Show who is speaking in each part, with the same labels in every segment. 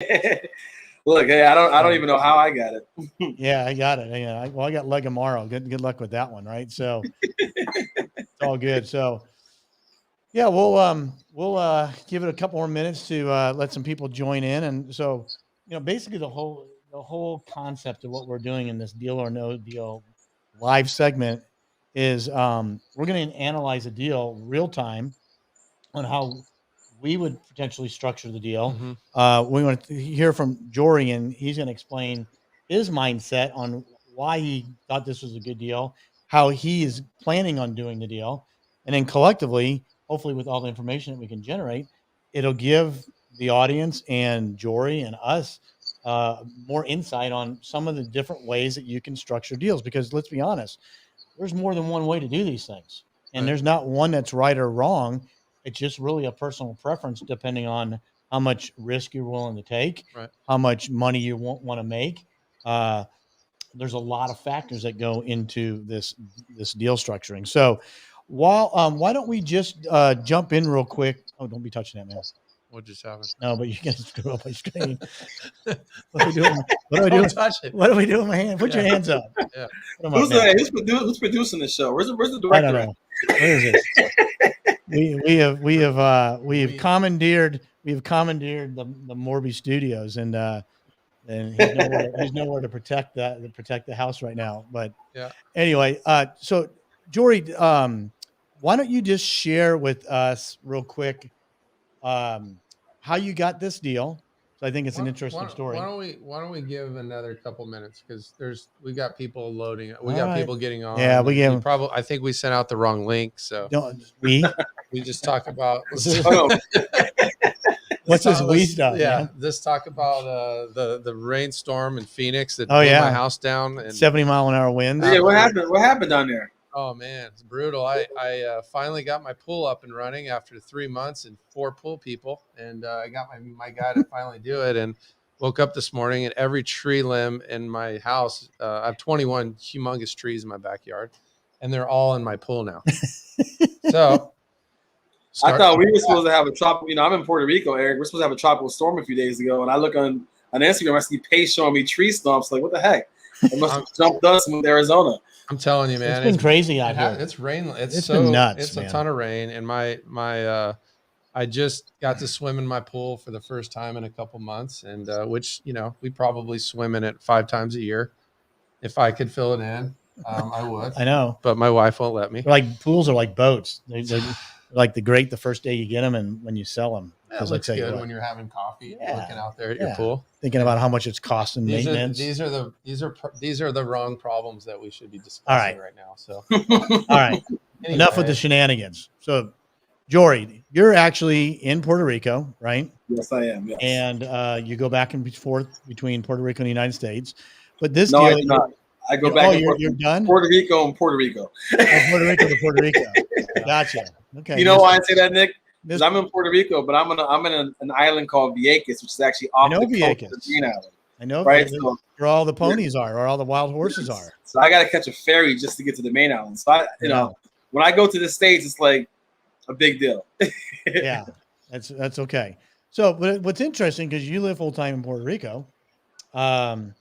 Speaker 1: Look, hey, I don't even know how I got it.
Speaker 2: Yeah, I got it. Yeah, I got Legamaro. Good luck with that one, right? So it's all good. So yeah, we'll give it a couple more minutes to let some people join in, and so basically the whole concept of what we're doing in this deal or no deal live segment is we're going to analyze a deal real time on how we would potentially structure the deal. We want to hear from Jory, and he's going to explain his mindset on why he thought this was a good deal, how he is planning on doing the deal, and then collectively, hopefully, with all the information that we can generate, it'll give the audience and Jory and us more insight on some of the different ways that you can structure deals. Because let's be honest, there's more than one way to do these things, and there's not one that's right or wrong. It's just really a personal preference depending on how much risk you're willing to take, how much money you want to make. There's a lot of factors that go into this deal structuring. So, why don't we just jump in real quick? Oh, don't be touching that, man.
Speaker 3: What just happened?
Speaker 2: No, but you can screw up my screen. What do I do?
Speaker 3: Don't touch it.
Speaker 2: What do we do with my hand? Put your hands up.
Speaker 3: Yeah.
Speaker 1: Who's producing the show? Where's the director?
Speaker 2: I don't know. Where is this? we have commandeered the Morby Studios, and he's nowhere to protect the house right now. But anyway, so Jory, why don't you just share with us real quick how you got this deal? So I think it's an interesting story.
Speaker 3: Why don't we give another couple minutes, because we got people loading. We got people getting on.
Speaker 2: Yeah,
Speaker 3: I think we sent out the wrong link. So
Speaker 2: we
Speaker 3: just talk about
Speaker 2: what's this we stuff?
Speaker 3: Yeah,
Speaker 2: man?
Speaker 3: Just talk about the rainstorm in Phoenix that blew my house down and
Speaker 2: 70-mile-an-hour winds.
Speaker 1: Yeah, what happened? What happened down there?
Speaker 3: Oh man, it's brutal. I finally got my pool up and running after 3 months and 4 pool people, and I got my guy to finally do it. And woke up this morning, and every tree limb in my house, I have 21 humongous trees in my backyard, and they're all in my pool now. So
Speaker 1: I thought we were supposed to have a tropical. I'm in Puerto Rico, Eric. We're supposed to have a tropical storm a few days ago, and I look on Instagram, I see Pace showing me tree stumps. Like, what the heck? It must have jumped us in Arizona.
Speaker 3: I'm telling you, man,
Speaker 2: it's been crazy out here.
Speaker 3: It's rain.
Speaker 2: It's so been nuts.
Speaker 3: It's a ton of rain, and I just got to swim in my pool for the first time in a couple months, and which we probably swim in it 5 times a year. If I could fill it in, I would.
Speaker 2: I know,
Speaker 3: but my wife won't let me.
Speaker 2: Like pools are like boats. They're like the first day you get them, and when you sell them.
Speaker 3: Yeah, it looks good when you're having coffee, looking out there at your pool,
Speaker 2: thinking about how much it's costing maintenance.
Speaker 3: These are the wrong problems that we should be discussing right now. So,
Speaker 2: all right, anyway, enough with the shenanigans. So, Jory, you're actually in Puerto Rico, right?
Speaker 1: Yes, I am. Yes.
Speaker 2: And you go back and forth between Puerto Rico and the United States, but this
Speaker 1: deal,
Speaker 2: I do
Speaker 1: not. I go back.
Speaker 2: You're done.
Speaker 1: Puerto Rico and Puerto Rico.
Speaker 2: Puerto Rico to Puerto Rico. Gotcha. Okay.
Speaker 1: You know why I say that, Nick? Because I'm in Puerto Rico, but I'm in an island called Vieques, which is actually off the coast of the Green Island.
Speaker 2: I know,
Speaker 1: right?
Speaker 2: Where all the ponies are, or all the wild horses are.
Speaker 1: So I got to catch a ferry just to get to the main island. So when I go to the States, it's like a big deal.
Speaker 2: Yeah, that's okay. So, but what's interesting, because you live full time in Puerto Rico, and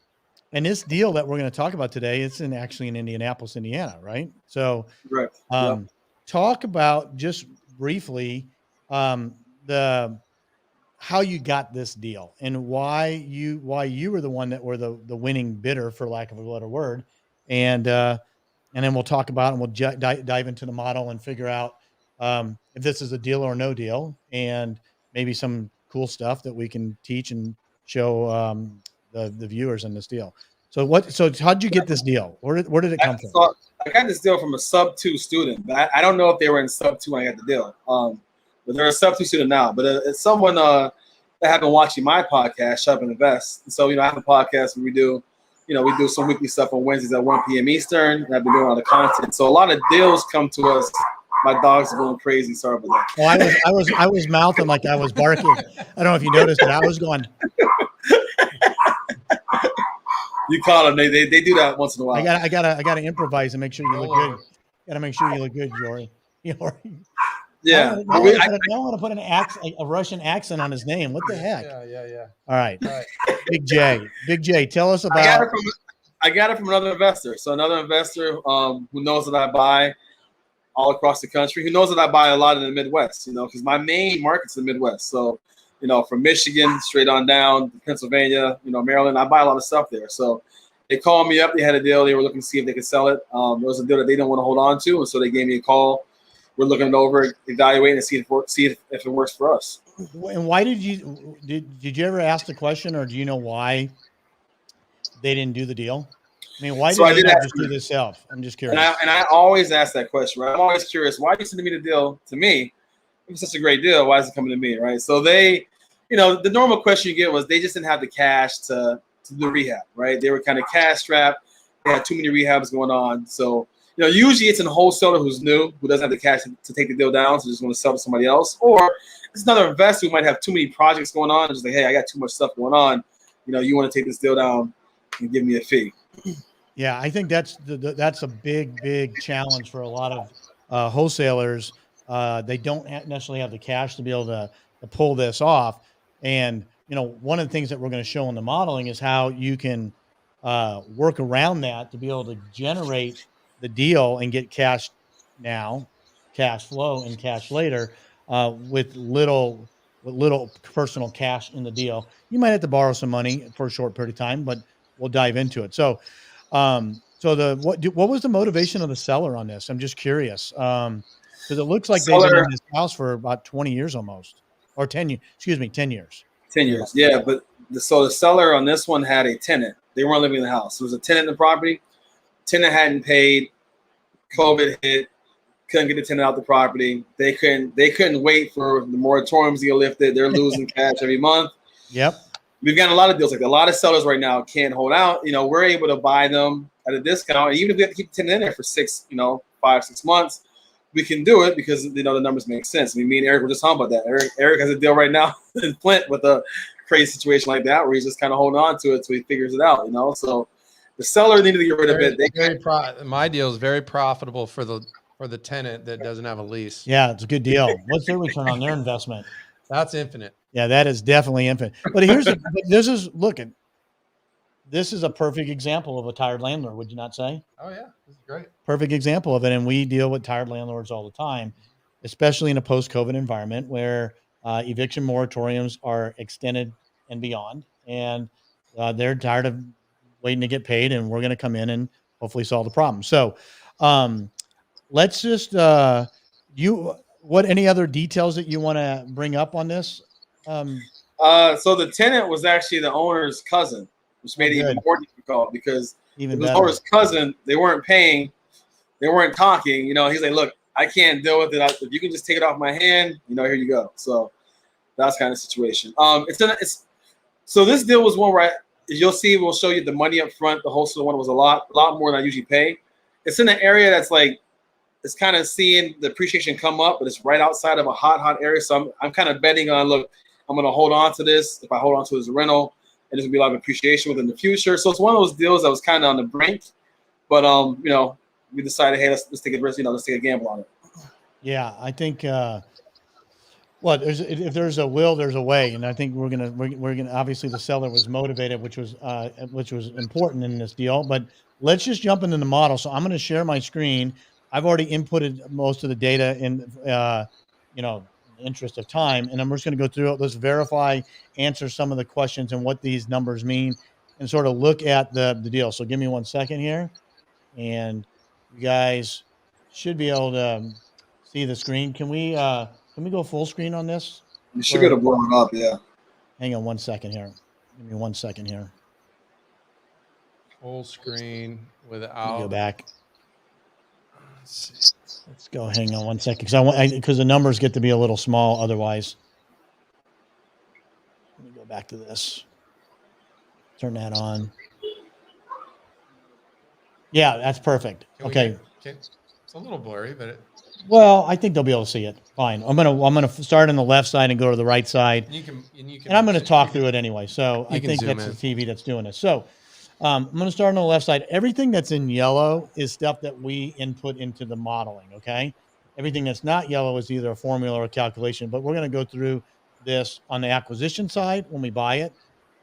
Speaker 2: this deal that we're going to talk about today, it's actually in Indianapolis, Indiana, right? So,
Speaker 1: correct.
Speaker 2: Talk about just briefly how you got this deal and why you were the one that were the winning bidder, for lack of a better word, and then we'll talk about and we'll dive into the model and figure out if this is a deal or no deal, and maybe some cool stuff that we can teach and show the viewers in this deal. So how'd you get this deal? Where did it come from?
Speaker 1: I got this deal from a sub-2 student, but I don't know if they were in sub-2 when I got the deal. But they're a sub-2 student now. But it's someone that have been watching my podcast, Shut Up and Invest. And so, I have a podcast where we do some weekly stuff on Wednesdays at 1 p.m. Eastern, and I've been doing a lot of content. So a lot of deals come to us. My dog's going crazy. Sorry about
Speaker 2: that. Oh, I was mouthing like I was barking. I don't know if you noticed, but I was going.
Speaker 1: You call them. They do that once in a while.
Speaker 2: I gotta improvise and make sure you look good. Gotta make sure you look good, Jory.
Speaker 1: Yeah, Yeah.
Speaker 2: Now I want to put a Russian accent on his name. What the heck?
Speaker 3: Yeah.
Speaker 2: All right.
Speaker 3: Right.
Speaker 2: Big J, tell us
Speaker 1: I
Speaker 2: about.
Speaker 1: got it from another investor. So another investor who knows that I buy all across the country, who knows that I buy a lot in the Midwest, because my main market's the Midwest. So, from Michigan straight on down to Pennsylvania, Maryland, I buy a lot of stuff there. So they called me up. They had a deal. They were looking to see if they could sell it. It was a deal that they didn't want to hold on to. And so they gave me a call. We're looking it over, evaluating, and see if it works for us.
Speaker 2: And why did you ever ask the question, or do you know why they didn't do the deal? I mean, why did they not just do this self? I'm just curious.
Speaker 1: And I always ask that question, right? I'm always curious. Why are you sending me the deal to me? If it's such a great deal, why is it coming to me, right? So they, the normal question you get was they just didn't have the cash to do rehab, right? They were kind of cash strapped. They had too many rehabs going on. So, usually it's a wholesaler who's new, who doesn't have the cash to take the deal down, so just want to sell to somebody else. Or it's another investor who might have too many projects going on and just like, hey, I got too much stuff going on. You want to take this deal down and give me a fee.
Speaker 2: Yeah, I think that's a big challenge for a lot of wholesalers. They don't necessarily have the cash to be able to pull this off. And one of the things that we're going to show in the modeling is how you can work around that to be able to generate the deal and get cash now, cash flow, and cash later with little personal cash in the deal. You might have to borrow some money for a short period of time, but we'll dive into it. So. What was the motivation of the seller on this? I'm just curious. Because it looks like they've been in this house for about 20 years almost, or 10 years. 10 years.
Speaker 1: 10 years, yeah. But the seller on this one had a tenant. They weren't living in the house. There was a tenant in the property. Tenant hadn't paid. COVID hit. Couldn't get the tenant out the property. They couldn't wait for the moratoriums to get lifted. They're losing cash every month.
Speaker 2: Yep.
Speaker 1: We've gotten a lot of deals like that. A lot of sellers right now can't hold out. We're able to buy them at a discount. And even if we have to keep the tenant in there for 5, 6 months, we can do it because the numbers make sense. I mean, me and Eric were just talking about that. Eric has a deal right now in Flint with a crazy situation like that where he's just kind of holding on to it till he figures it out. So the seller needed to get rid of it.
Speaker 3: My deal is very profitable for the tenant that doesn't have a lease.
Speaker 2: Yeah, it's a good deal. What's their return on their investment?
Speaker 3: That's infinite.
Speaker 2: Yeah, that is definitely infinite. But this is a perfect example of a tired landlord, would you not say?
Speaker 3: Oh yeah, this is great.
Speaker 2: Perfect example of it. And we deal with tired landlords all the time, especially in a post-COVID environment where eviction moratoriums are extended and beyond. And they're tired of waiting to get paid, and we're going to come in and hopefully solve the problem. So let's just any other details that you want to bring up on this?
Speaker 1: So the tenant was actually the owner's cousin, which made it even more difficult because it was owner's cousin. They weren't paying. They weren't talking. He's like, look, I can't deal with it. If you can just take it off my hand, here you go. So that's kind of situation. So this deal was one where you'll see, we'll show you the money up front. The wholesale one was a lot more than I usually pay. It's in an area that's like, it's kind of seeing the appreciation come up, but it's right outside of a hot area. So I'm kind of betting on, look, I'm going to hold on to this. If I hold on to it as a rental, and there's going to be a lot of appreciation within the future. So it's one of those deals that was kind of on the brink, but we decided, hey, let's take a risk. Let's take a gamble on it. Yeah,
Speaker 2: I think. If there's a will, there's a way, and I think we're gonna. Obviously, the seller was motivated, which was important in this deal. But let's just jump into the model. So I'm going to share my screen. I've already inputted most of the data in, interest of time, and I'm just going to go through it. Let's verify, answer some of the questions and what these numbers mean, and sort of look at the deal. So give me 1 second here, and you guys should be able to see the screen. Can we go full screen on this?
Speaker 1: You should be able to blow it up, yeah.
Speaker 2: Hang on 1 second here. Give me 1 second here.
Speaker 3: Full screen without.
Speaker 2: Go back. Let's go. Hang on 1 second, because the numbers get to be a little small otherwise. Let me go back to this. Turn that on. Yeah, that's perfect. Okay.
Speaker 3: It's a little blurry, but
Speaker 2: well, I think they'll be able to see it. Fine. I'm gonna start on the left side and go to the right side. And I'm gonna talk through it anyway. So I think that's the TV that's doing this. So I'm going to start on the left side. Everything that's in yellow is stuff that we input into the modeling, okay? Everything that's not yellow is either a formula or a calculation, but we're going to go through this on the acquisition side when we buy it,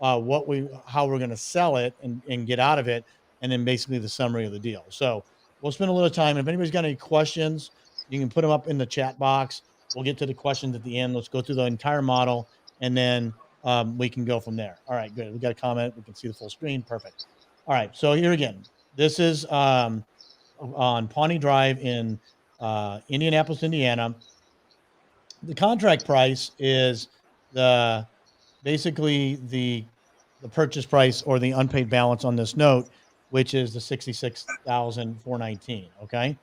Speaker 2: how we're going to sell it and get out of it, and then basically the summary of the deal. So we'll spend a little time. If anybody's got any questions, you can put them up in the chat box. We'll get to the questions at the end. Let's go through the entire model, and then we can go from there. All right, good. We got a comment. We can see the full screen. Perfect. All right. So here again, this is on Pawnee Drive in Indianapolis, Indiana. The contract price is basically the purchase price or the unpaid balance on this note, which is the $66,419. Okay.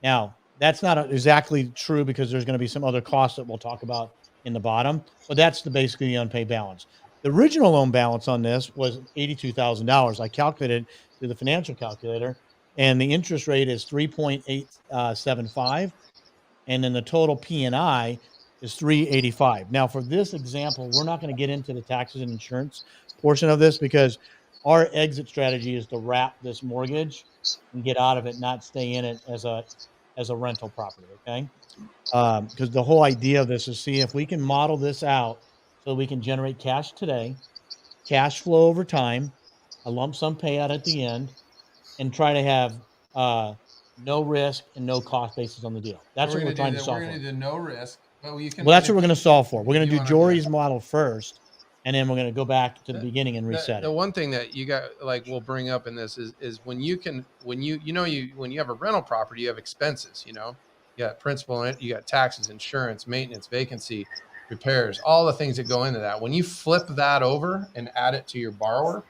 Speaker 2: Now that's not exactly true because there's going to be some other costs that we'll talk about in the bottom, but that's basically the unpaid balance. The original loan balance on this was $82,000. I calculated through the financial calculator, and the interest rate is 3.875, and then the total P&I is 385. Now, for this example, we're not going to get into the taxes and insurance portion of this because our exit strategy is to wrap this mortgage and get out of it, not stay in it as a rental property. Okay. Because the whole idea of this is see if we can model this out so we can generate cash today, cash flow over time, a lump sum payout at the end, and try to have no risk and no cost basis on the deal. That's what we're trying to solve for.
Speaker 3: We're going to do no risk. But
Speaker 2: that's what we're going to solve for. We're going to do Jory's model first, and then we're going to go back to the beginning and reset
Speaker 3: the
Speaker 2: it.
Speaker 3: one thing that you got, like, we'll bring up in this is when you have a rental property, you have expenses. You got principal in it, you got taxes, insurance, maintenance, vacancy, repairs, all the things that go into that. When you flip that over and add it to your borrower,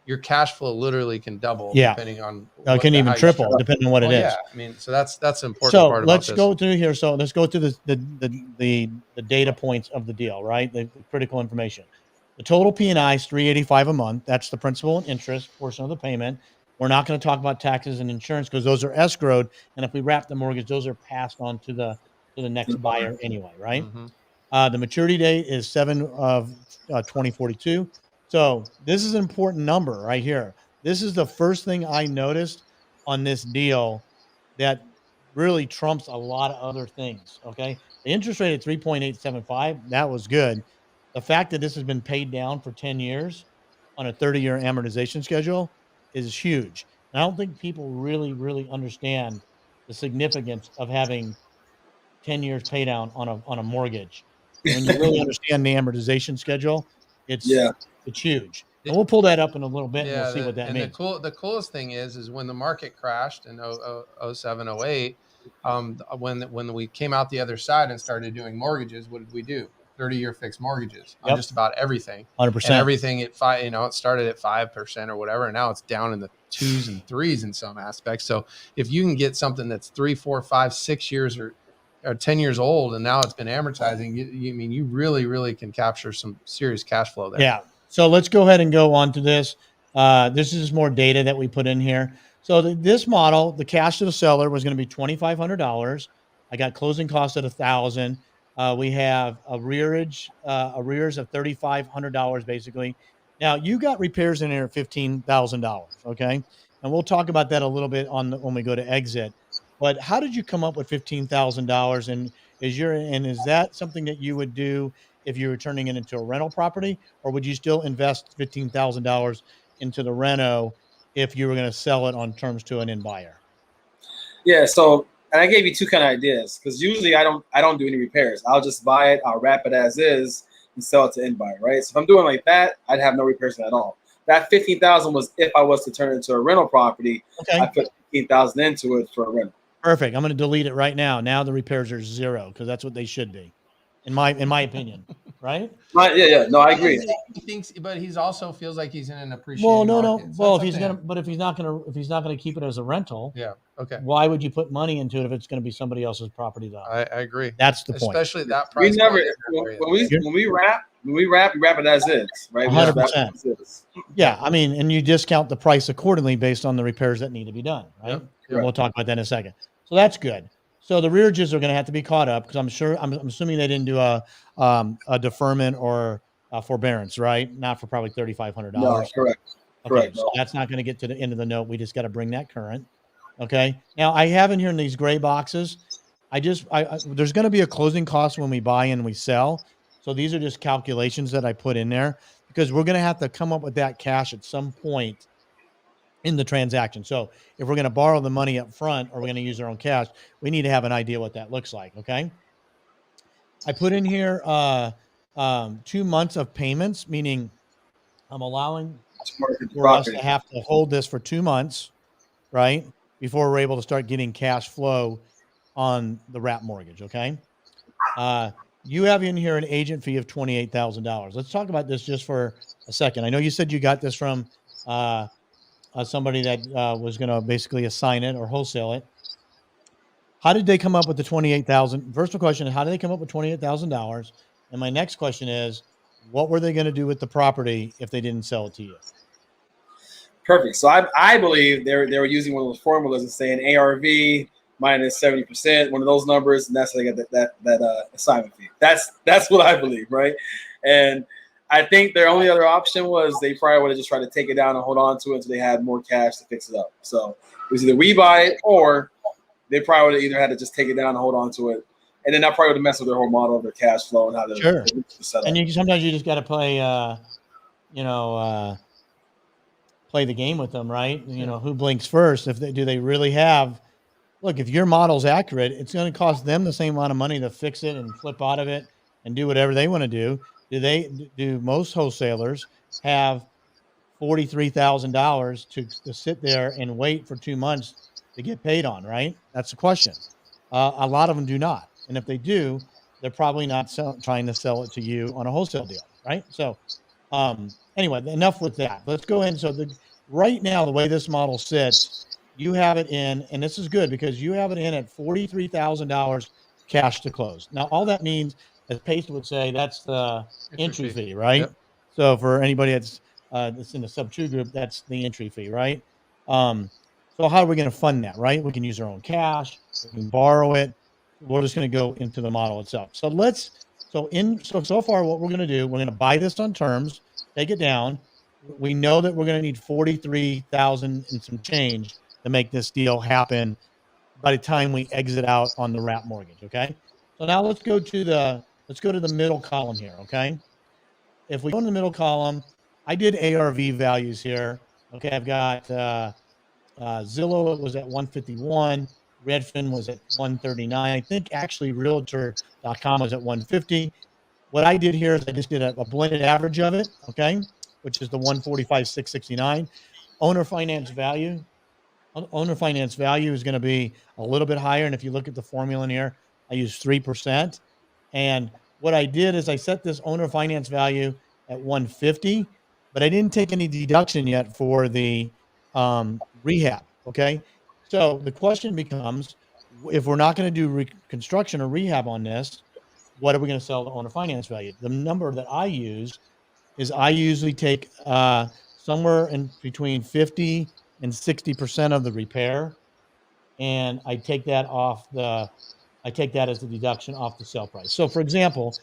Speaker 3: your cash flow literally can double. Depending on
Speaker 2: it can even triple depending on what it is. Yeah,
Speaker 3: I mean, so that's an important part.
Speaker 2: So let's go through here. So let's go through the data points of the deal, right? The critical information. The total P&I is $385 a month. That's the principal and interest portion of the payment. We're not going to talk about taxes and insurance because those are escrowed, and if we wrap the mortgage, those are passed on to the next buyer anyway, right? Mm-hmm. The maturity date is 7/2042. So this is an important number right here. This is the first thing I noticed on this deal that really trumps a lot of other things. Okay. The interest rate at 3.875, that was good. The fact that this has been paid down for 10 years on a 30-year amortization schedule is huge. And I don't think people really, really understand the significance of having 10 years pay down on a mortgage. When you really understand the amortization schedule, it's huge. And we'll pull that up in a little bit and we'll see what that means.
Speaker 3: The coolest thing is when the market crashed in 07, 08, when we came out the other side and started doing mortgages, what did we do? 30-year fixed mortgages on just about everything.
Speaker 2: 100%.
Speaker 3: And everything at it started at 5% or whatever, and now it's down in the 2s and 3s in some aspects. So if you can get something that's 3, 4, 5, 6 years or 10 years old, and now it's been amortizing, you really, really can capture some serious cash flow there.
Speaker 2: Yeah. So let's go ahead and go on to this. This is more data that we put in here. So this model, the cash to the seller was going to be $2,500. I got closing costs at $1,000. We have arrears of $3,500 basically. Now you got repairs in there at $15,000. Okay. And we'll talk about that a little bit when we go to exit. But how did you come up with $15,000? And is that something that you would do if you were turning it into a rental property, or would you still invest $15,000 into the reno if you were going to sell it on terms to an end buyer?
Speaker 1: Yeah. So, and I gave you two kind of ideas because usually I don't do any repairs. I'll just buy it, I'll wrap it as is, and sell it to end buyer. Right. So if I'm doing like that, I'd have no repairs at all. That $15,000 was if I was to turn it into a rental property. Okay. I put $15,000 into it for a rental.
Speaker 2: Perfect. I'm going to delete it right now. Now the repairs are zero because that's what they should be, in my opinion. Right?
Speaker 1: Yeah. No, I agree.
Speaker 3: He thinks, but he's also feels like he's in an appreciating market.
Speaker 2: Well, if he's not gonna keep it as a rental,
Speaker 3: okay.
Speaker 2: Why would you put money into it if it's going to be somebody else's property?
Speaker 3: I agree.
Speaker 2: That's the point.
Speaker 3: Especially that price.
Speaker 1: When we wrap it as is, right?
Speaker 2: 100%. Yeah, I mean, and you discount the price accordingly based on the repairs that need to be done, right? Yep. And we'll talk about that in a second. So that's good. So the rearages are going to have to be caught up because I'm assuming they didn't do a deferment or a forbearance, right? Not for probably $3,500.
Speaker 1: No, correct.
Speaker 2: Okay, correct. So that's not going to get to the end of the note. We just got to bring that current. Okay. Now I have in here in these gray boxes, there's going to be a closing cost when we buy and we sell. So these are just calculations that I put in there because we're going to have to come up with that cash at some point in the transaction. So if we're going to borrow the money up front or we're going to use our own cash, we need to have an idea what that looks like. Okay. I put in here 2 months of payments, meaning I'm allowing for us to have to hold this for 2 months, right? Before we're able to start getting cash flow on the wrap mortgage. Okay. You have in here an agent fee of $28,000. Let's talk about this just for a second. I know you said you got this from somebody that was going to basically assign it or wholesale it. How did they come up with the 28,000? First question is, how did they come up with $28,000? And my next question is, what were they going to do with the property if they didn't sell it to you?
Speaker 1: Perfect. So I believe they were using one of those formulas and saying ARV minus 70%, one of those numbers, and that's how they got that assignment fee. That's what I believe, right? And I think their only other option was they probably would have just tried to take it down and hold on to it until they had more cash to fix it up. So it was either we buy it or they probably would have either had to just take it down and hold on to it. And then that probably would have messed with their whole model of their cash flow and how they're set up.
Speaker 2: And sometimes you just got to play, play the game with them, right? You know, who blinks first? Do they really have? Look, if your model's accurate, it's going to cost them the same amount of money to fix it and flip out of it and do whatever they want to do. Do most wholesalers have $43,000 to sit there and wait for 2 months to get paid on? Right? That's the question. A lot of them do not, and if they do, they're probably not trying to sell it to you on a wholesale deal, right? So, anyway, enough with that. Let's go in. So right now, the way this model sits, you have it in, and this is good because you have it in at $43,000 cash to close. Now, all that means, as Pace would say, that's the entry fee, right? Yep. So for anybody that's in the sub 2 group, that's the entry fee, right? So how are we going to fund that, right? We can use our own cash, we can borrow it. We're just going to go into the model itself. So so far what we're going to do, we're going to buy this on terms, take it down. We know that we're going to need 43,000 and some change to make this deal happen by the time we exit out on the wrap mortgage. Okay. So now let's go to the middle column here. Okay. If we go in the middle column, I did ARV values here. Okay. I've got, Zillow was at 151. Redfin was at 139. I think actually realtor.com was at 150. What I did here is I just did a blended average of it. Okay. Which is the 145,669. Owner finance value is going to be a little bit higher. And if you look at the formula in here, I use 3%. And what I did is I set this owner finance value at 150, but I didn't take any deduction yet for the rehab. Okay. So the question becomes, if we're not going to do reconstruction or rehab on this, what are we going to sell the owner finance value? The number that I use is I usually take somewhere in between 50 and 60% of the repair. And I take that as the deduction off the sale price. So for example,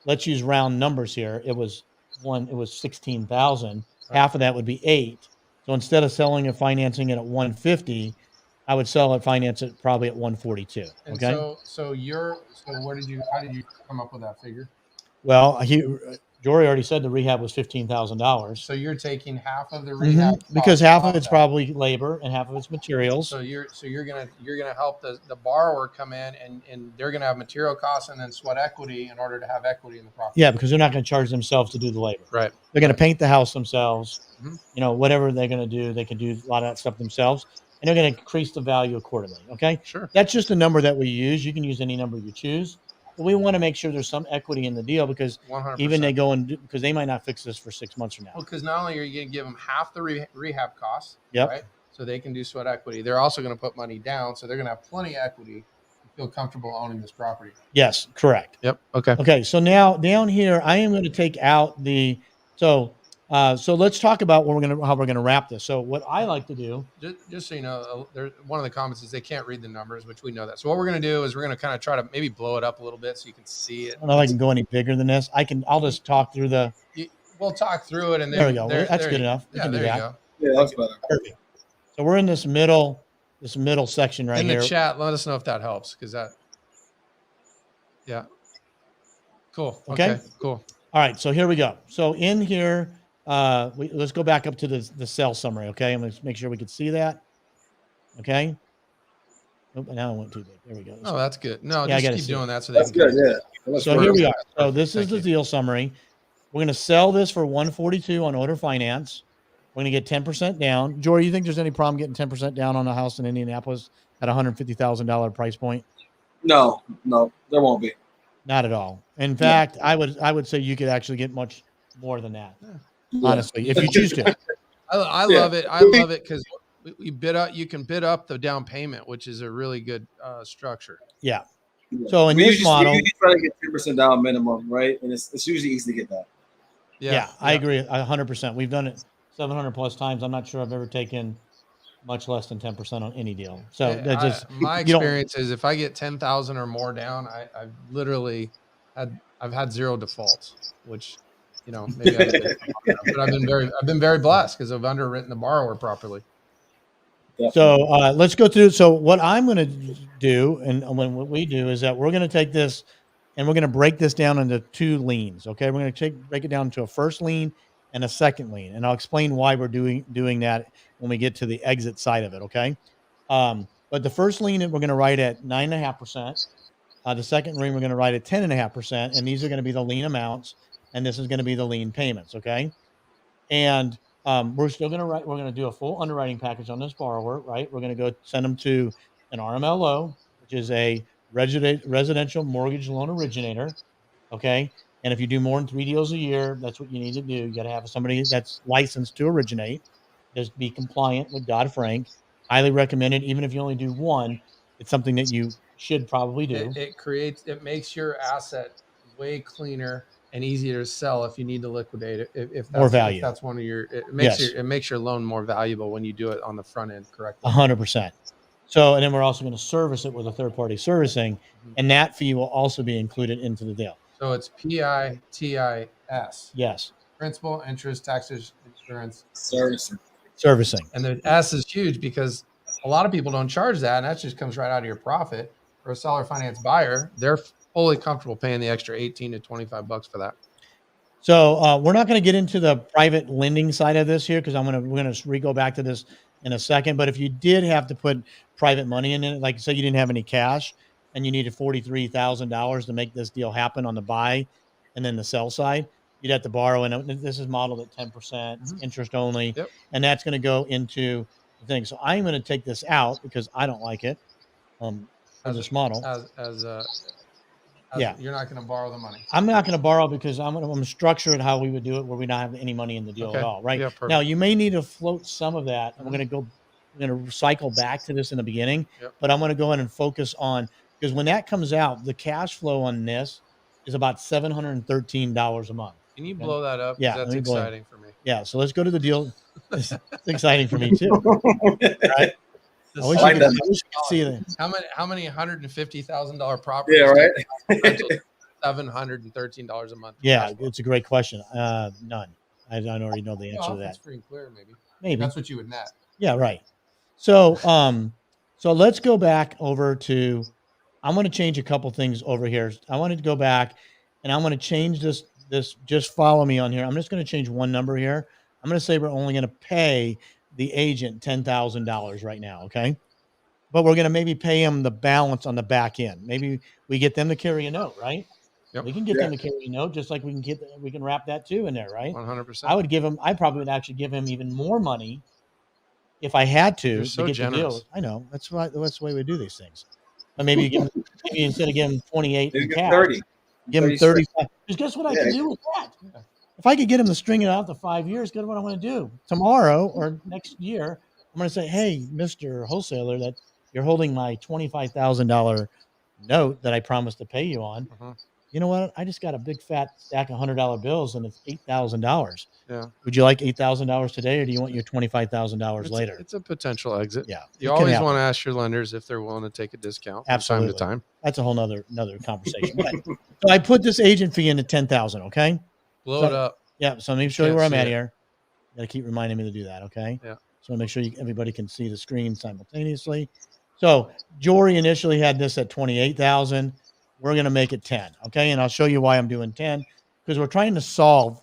Speaker 2: let's use round numbers here. It was 16,000. Half of that would be 8. So instead of selling and financing it at 150, I would sell it, finance it probably at 142. Okay.
Speaker 3: And so how did you come up with that figure?
Speaker 2: Well, Jory already said the rehab was $15,000.
Speaker 3: So you're taking half of the rehab
Speaker 2: because half of it's probably labor and half of it's materials.
Speaker 3: So you're gonna help the borrower come in and they're gonna have material costs and then sweat equity in order to have equity in the property.
Speaker 2: Yeah, because they're not going to charge themselves to do the labor.
Speaker 3: Right.
Speaker 2: They're going to paint the house themselves. You know, whatever they're going to do, they can do a lot of that stuff themselves, and they're going to increase the value accordingly. Okay.
Speaker 3: Sure.
Speaker 2: That's just a number that we use. You can use any number you choose. But we want to make sure there's some equity in the deal because
Speaker 3: 100%.
Speaker 2: Even because they might not fix this for 6 months from now.
Speaker 3: Well, because not only are you going to give them half the rehab costs,
Speaker 2: yep.
Speaker 3: right? So they can do sweat equity. They're also going to put money down, so they're going to have plenty of equity to feel comfortable owning this property.
Speaker 2: Yes, correct.
Speaker 3: Yep. Okay.
Speaker 2: Okay. So now down here, I am going to take out so let's talk about how we're gonna wrap this. So what I like to do,
Speaker 3: just so you know, one of the comments is they can't read the numbers, which we know that. So what we're gonna do is we're gonna kind of try to maybe blow it up a little bit so you can see it.
Speaker 2: I don't know if I can go any bigger than this. I'll just talk through
Speaker 3: we'll talk through it, and then
Speaker 2: there we go. That's good enough.
Speaker 3: Yeah, there you go.
Speaker 1: Yeah, that's better.
Speaker 2: Perfect. So we're in this middle section right
Speaker 3: in
Speaker 2: here.
Speaker 3: the chat, let us know if that helps, because that Yeah. Cool.
Speaker 2: Okay?
Speaker 3: Okay. Cool.
Speaker 2: All right, so here we go. So in here, let's go back up to the sell summary, okay? I'm going to make sure we can see that, okay? Oh, now I went too big. There we go.
Speaker 3: Oh, that's good. No,
Speaker 2: Yeah, I
Speaker 3: just
Speaker 2: gotta
Speaker 3: keep
Speaker 2: see
Speaker 3: doing
Speaker 2: it.
Speaker 3: that so they
Speaker 1: That's
Speaker 3: can
Speaker 1: good. Yeah. That's
Speaker 2: So here we are.
Speaker 3: Perfect.
Speaker 2: So this is
Speaker 3: Thank
Speaker 2: the
Speaker 3: you.
Speaker 2: deal summary. We're going to sell this for 142 on order finance. We're going to get 10% down. Jory, you think there's any problem getting 10% down on a house in Indianapolis at $150,000 price point?
Speaker 1: No, there won't be.
Speaker 2: Not at all. In
Speaker 1: No.
Speaker 2: fact, I would say you could actually get much more than that.
Speaker 1: Yeah.
Speaker 2: Honestly, if you choose to.
Speaker 3: I
Speaker 1: Yeah.
Speaker 3: love it. I love it because we bid up. You can bid up the down payment, which is a really good structure.
Speaker 2: Yeah.
Speaker 1: Yeah.
Speaker 2: So in this model,
Speaker 1: we usually try to get 10% down minimum, right? And it's usually easy to get that.
Speaker 2: yeah, I agree 100%. We've done it 700 plus times. I'm not sure I've ever taken much less than 10% on any deal. So that just
Speaker 3: my experience is if I get 10,000 or more down, I've literally I've had zero defaults, which maybe I did, but I've been very blessed because I've underwritten the borrower properly.
Speaker 1: Definitely.
Speaker 2: So let's go through. So what I'm going to do, and what we do is that we're going to take this and we're going to break this down into two liens. Okay, we're going to break it down into a first lien and a second lien, and I'll explain why we're doing that when we get to the exit side of it. Okay, but the first lien we're going to write at 9.5%. The second lien we're going to write at 10.5%, and these are going to be the lien amounts, and this is going to be the lien payments. Okay, and we're still going to write. We're going to do a full underwriting package on this borrower. Right, we're going to go send them to an RMLO, which is a residential mortgage loan originator. Okay. And if you do more than 3 deals a year, that's what you need to do. You got to have somebody that's licensed to originate, just be compliant with Dodd-Frank. Highly recommended. Even if you only do one, it's something that you should probably do.
Speaker 3: It makes your asset way cleaner and easier to sell if you need to liquidate it. If that's,
Speaker 2: More value.
Speaker 3: If that's one of your,
Speaker 2: Yes.
Speaker 3: it makes your loan more valuable when you do it on the front end correctly.
Speaker 2: 100%. So, and then we're also going to service it with a third-party servicing, and that fee will also be included into the deal.
Speaker 3: So it's PITIS.
Speaker 2: Yes.
Speaker 3: Principal, interest, taxes, insurance,
Speaker 2: Servicing.
Speaker 3: And the S is huge because a lot of people don't charge that, and that just comes right out of your profit. For a seller finance buyer, they're fully comfortable paying the extra $18 to $25 for that.
Speaker 2: So we're not going to get into the private lending side of this here because we're going to go back to this in a second. But if you did have to put private money in it, like say you didn't have any cash and you needed $43,000 to make this deal happen on the buy and then the sell side, you'd have to borrow. And this is modeled at 10% interest only, and that's going to go into the thing. So I'm going to take this out because I don't like it as this model.
Speaker 3: Yeah, you're not going to borrow the money.
Speaker 2: I'm not going to borrow because I'm going to structure it how we would do it, where we don't have any money in the deal at all. Right.
Speaker 3: Yeah,
Speaker 2: now, you may need to float some of that. And we're going to cycle back to this in the beginning, but I'm going to go in and focus on, because when that comes out, the cash flow on this is about $713 a month.
Speaker 3: Can you blow that up?
Speaker 2: Yeah.
Speaker 3: That's exciting for me.
Speaker 2: Yeah. So let's go to the deal. It's exciting for me too. Right? I wish you could see that.
Speaker 3: How many $150,000 properties?
Speaker 1: Yeah, right.
Speaker 3: $713 a month.
Speaker 2: Yeah, it's a great question. None. I already know the answer to that.
Speaker 3: That's free and clear, maybe.
Speaker 2: Maybe
Speaker 3: that's what you would net.
Speaker 2: Yeah, right. So, so let's go back over to. I'm going to change a couple things over here. I wanted to go back, and I'm going to change this. Just follow me on here. I'm just going to change one number here. I'm going to say we're only going to pay the agent $10,000 right now, okay? But we're going to maybe pay him the balance on the back end. Maybe we get them to carry a note, right?
Speaker 3: Yep.
Speaker 2: We can get them to carry a note, just like we can wrap that too in there, right?
Speaker 3: 100%.
Speaker 2: I probably would actually give him even more money if I had to.
Speaker 3: You're so
Speaker 2: get
Speaker 3: generous.
Speaker 2: The deal. I know that's the way we do these things. But maybe instead of giving him 28 in cash,
Speaker 1: 30.
Speaker 2: Give him 35. Because guess what I can do with that? Yeah. If I could get him to string it out to 5 years, guess what I'm going to do? Tomorrow or next year, I'm going to say, hey, Mr. Wholesaler, that you're holding my $25,000 note that I promised to pay you on. You know what? I just got a big fat stack of $100 bills, and it's $8,000.
Speaker 3: Yeah.
Speaker 2: Would you like $8,000 today, or do you want your $25,000 later?
Speaker 3: It's a potential exit.
Speaker 2: Yeah.
Speaker 3: You always want to ask your lenders if they're willing to take a discount from time to time.
Speaker 2: That's a whole nother conversation. So I put this agent fee into $10,000. Okay.
Speaker 3: Blow it up.
Speaker 2: Yeah. So let me show you where I'm at here. Got to keep reminding me to do that. Okay.
Speaker 3: Yeah.
Speaker 2: So make sure everybody can see the screen simultaneously. So Jory initially had this at 28,000. we're going to make it 10. Okay. And I'll show you why I'm doing 10, because we're trying to solve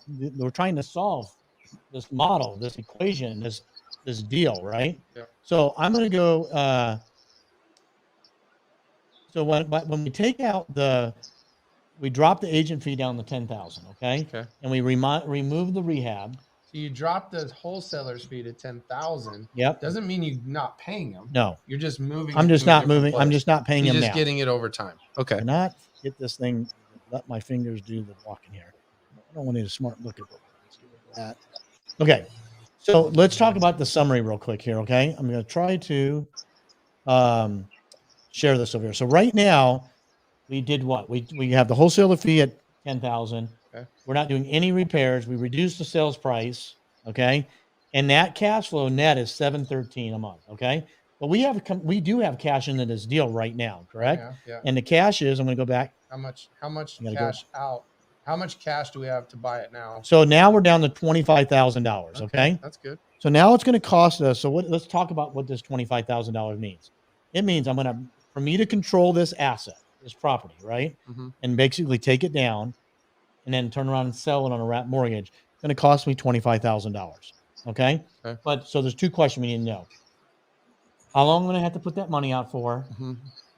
Speaker 2: this model, this equation, this deal, right?
Speaker 3: Yeah.
Speaker 2: So I'm going to go, so when we take out we drop the agent fee down to 10,000. Okay.
Speaker 3: Okay.
Speaker 2: And we remove the rehab.
Speaker 3: So you drop the wholesaler's fee to 10,000.
Speaker 2: Yep.
Speaker 3: Doesn't mean you're not paying them.
Speaker 2: No,
Speaker 3: You're just moving.
Speaker 2: I'm
Speaker 3: it
Speaker 2: just
Speaker 3: to a
Speaker 2: not
Speaker 3: different
Speaker 2: moving. I'm
Speaker 3: place.
Speaker 2: just not paying
Speaker 3: You're
Speaker 2: him
Speaker 3: just
Speaker 2: now.
Speaker 3: getting it over time. Okay.
Speaker 2: Cannot get this thing. Let my fingers do the walking here. I don't want to need a smart look at that. Okay. So let's talk about the summary real quick here. Okay. I'm going to try to share this over here. So right now we did what? We have the wholesaler fee at 10,000.
Speaker 3: Okay.
Speaker 2: We're not doing any repairs. We reduced the sales price. Okay. And that cash flow net is $713 a month. Okay. But we do have cash into this deal right now, correct?
Speaker 3: Yeah.
Speaker 2: And the cash is, I'm going to go back.
Speaker 3: How much
Speaker 2: You gotta
Speaker 3: cash out? How much cash do we have to buy it now?
Speaker 2: So now we're down to $25,000. Okay.
Speaker 3: That's good.
Speaker 2: So now it's going to cost us. So let's talk about what this $25,000 means. It means for me to control this asset, this property, right?
Speaker 3: Mhm.
Speaker 2: And basically take it down and then turn around and sell it on a wrap mortgage. It's going to cost me $25,000. Okay. But so there's two questions we need to know. How long am I going to have to put that money out for?
Speaker 3: Mm-hmm.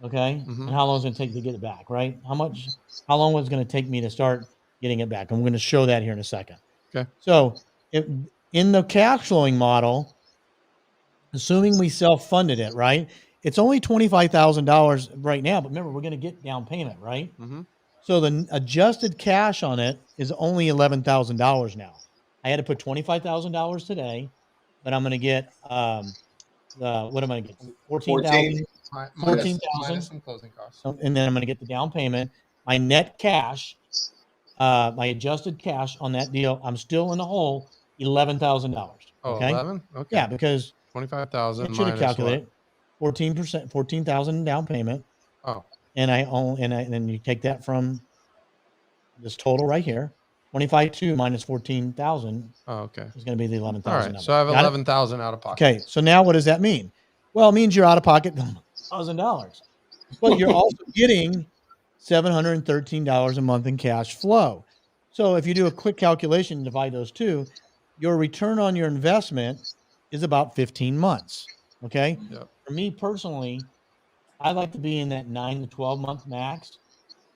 Speaker 2: Okay.
Speaker 3: Mhm.
Speaker 2: And how long is it going to take to get it back, right? How long was it going to take me to start getting it back? I'm going to show that here in a second.
Speaker 3: Okay.
Speaker 2: So in the cash flowing model, assuming we self-funded it, right? It's only $25,000 right now, but remember, we're going to get down payment, right?
Speaker 3: Mm-hmm.
Speaker 2: So the adjusted cash on it is only $11,000 now. I had to put $25,000 today, but I'm going to get, what am I going to get? 14,000. 14,000.
Speaker 3: Minus some closing costs.
Speaker 2: And then I'm going to get the down payment. My net cash, my adjusted cash on that deal, I'm still in the hole, $11,000.
Speaker 3: Oh,
Speaker 2: okay?
Speaker 3: 11? Okay.
Speaker 2: Yeah, because
Speaker 3: 25,000
Speaker 2: I should have
Speaker 3: minus
Speaker 2: calculated 14%, 14,000 down payment.
Speaker 3: Oh.
Speaker 2: And then you take that from this total right here. 25.2 minus 14,000
Speaker 3: Oh, okay.
Speaker 2: is going to be the 11,000.
Speaker 3: All right.
Speaker 2: number.
Speaker 3: So I have
Speaker 2: Got it?
Speaker 3: 11,000 out of pocket.
Speaker 2: Okay. So now what does that mean? Well, it means you're out of pocket $1,000, but you're also getting $713 a month in cash flow. So if you do a quick calculation and divide those two, your return on your investment is about 15 months. Okay.
Speaker 3: Yep.
Speaker 2: For me personally, I like to be in that 9 to 12 month max,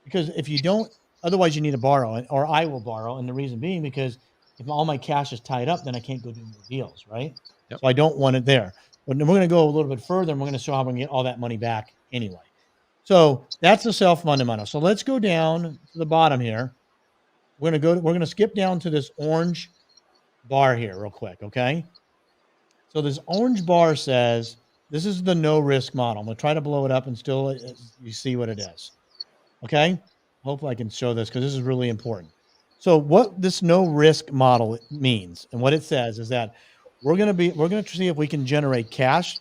Speaker 2: because if you don't, otherwise you need to borrow it, or I will borrow. And the reason being, because if all my cash is tied up, then I can't go do more deals. Right.
Speaker 3: Yep.
Speaker 2: So I don't want it there. But we're going to go a little bit further, and we're going to show how we can get all that money back anyway. So that's the self-funded money. So let's go down to the bottom here. We're going to skip down to this orange bar here real quick. Okay. So this orange bar says, this is the no risk model. I'm going to try to blow it up and still you see what it is. Okay. Hopefully I can show this, because this is really important. So what this no risk model means, and what it says, is that we're going to see if we can generate cash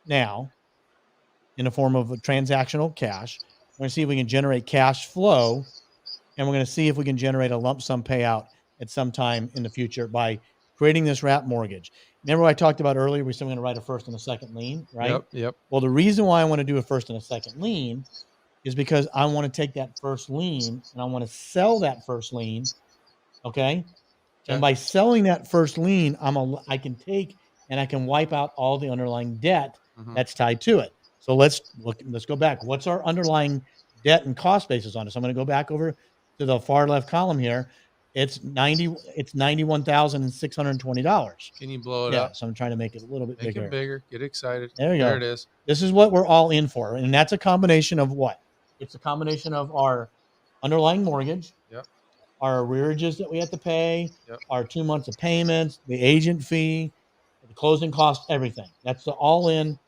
Speaker 2: now in the form of a transactional cash. We're going to see if we can generate cash flow, and we're going to see if we can generate a lump sum payout at some time in the future by creating this wrap mortgage. Remember what I talked about earlier? We said we're going to write a first and a second lien, right?
Speaker 3: Yep.
Speaker 2: Well, the reason why I want to do a first and a second lien is because I want to take that first lien and I want to sell that first lien. Okay. And by selling that first lien, I can take and I can wipe out all the underlying debt that's tied to it. So let's go back. What's our underlying debt and cost basis on it? So I'm going to go back over to the far left column here. It's $91,620.
Speaker 3: Can you blow it
Speaker 2: Yeah,
Speaker 3: up?
Speaker 2: so I'm trying to make it a little bit
Speaker 3: Make
Speaker 2: bigger.
Speaker 3: it bigger. Get excited.
Speaker 2: There you go.
Speaker 3: There it is.
Speaker 2: This is what we're all in for. And that's a combination of what? It's a combination of our underlying mortgage,
Speaker 3: Yep.
Speaker 2: our arrearages that we have to pay,
Speaker 3: Yep.
Speaker 2: our 2 months of payments, the agent fee, the closing costs, everything. That's the all-in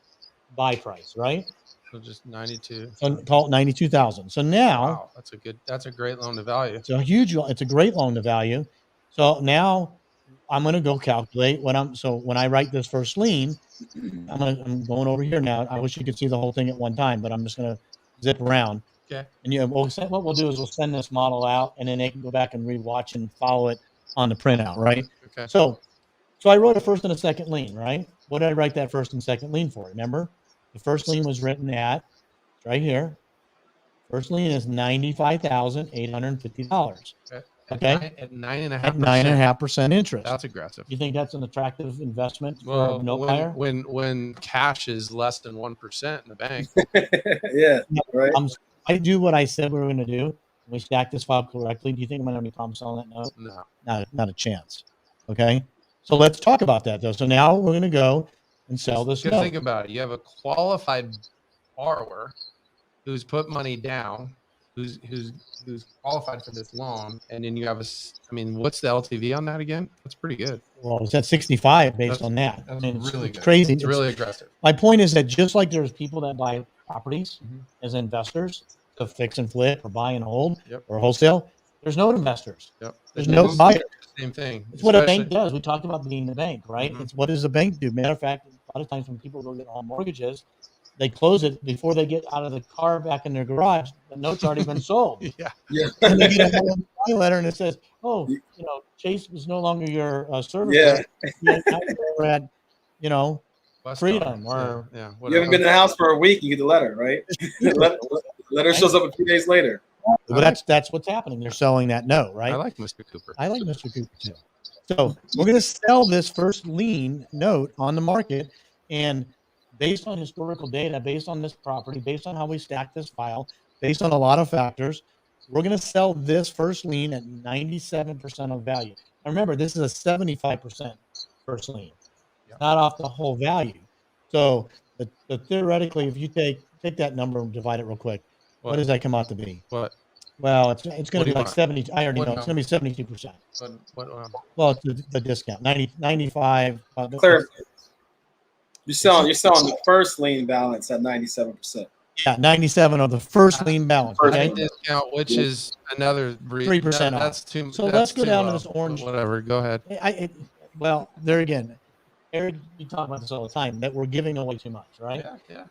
Speaker 2: buy price, right?
Speaker 3: So just 92.
Speaker 2: So call it 92,000. So now
Speaker 3: Wow, that's a great loan to value.
Speaker 2: it's a great loan to value. So now I'm going to go calculate when I write this first lien, I'm going over here now. I wish you could see the whole thing at one time, but I'm just going to zip around.
Speaker 3: Okay.
Speaker 2: And what we'll do is we'll send this model out, and then they can go back and rewatch and follow it on the printout, right?
Speaker 3: Okay.
Speaker 2: So I wrote a first and a second lien, right? What did I write that first and second lien for? Remember, the first lien was written at right here, First lien is $95,850. Okay.
Speaker 3: At 9.5%.
Speaker 2: At 9.5% interest.
Speaker 3: That's aggressive.
Speaker 2: You think that's an attractive investment for
Speaker 3: Well,
Speaker 2: a note buyer?
Speaker 3: when cash is less than 1% in the bank.
Speaker 1: Yeah, right.
Speaker 2: I do what I said we were going to do. We stack this file correctly. Do you think I'm going to have any problem selling that note?
Speaker 3: No.
Speaker 2: Not a chance. Okay. So let's talk about that though. So now we're going to go and sell this note.
Speaker 3: Think about it. You have a qualified borrower who's put money down, who's qualified for this loan, and then you have what's the LTV on that again? That's pretty good.
Speaker 2: Well, it's at 65 based on that.
Speaker 3: That's
Speaker 2: really
Speaker 3: good.
Speaker 2: Crazy.
Speaker 3: It's really aggressive.
Speaker 2: My point is that just like there's people that buy properties as investors to fix and flip or buy and hold or wholesale, there's note investors. There's no buyer.
Speaker 3: Same thing.
Speaker 2: It's what a bank does. We talked about being the bank, right?
Speaker 3: Mm-hmm.
Speaker 2: It's what does a bank do? Matter of fact, a lot of times when people go get home mortgages, they close it before they get out of the car back in their garage. The note's already been sold.
Speaker 1: Yeah.
Speaker 2: And they get a letter and it says, "Oh, Chase is no longer your service. Yeah. We're at, Freedom or
Speaker 1: you haven't been in the house for a week. You get the letter, right? letter shows up a few days later.
Speaker 2: Well, that's what's happening. They're selling that note, right?
Speaker 3: I like Mr. Cooper.
Speaker 2: I like Mr. Cooper too. So we're going to sell this first lien note on the market, and based on historical data, based on this property, based on how we stack this file, based on a lot of factors, we're going to sell this first lien at 97% of value. Now remember, this is a 75% first lien, not off the whole value. So the theoretically, if you take that number and divide it real quick, what does that come out to be?
Speaker 3: What?
Speaker 2: Well, it's going to be like 70. I already know it's going to be 72%. Well, it's the discount, 95.
Speaker 1: Clear. You're selling the first lien balance at 97%.
Speaker 2: Yeah, 97 of the first lien balance. Okay,
Speaker 3: discount, which is another
Speaker 2: 3% off.
Speaker 3: That's too.
Speaker 2: So let's go down to this orange.
Speaker 3: Whatever. Go ahead.
Speaker 2: Well, there again, Eric, you talk about this all the time that we're giving away too much, right?
Speaker 3: Yeah.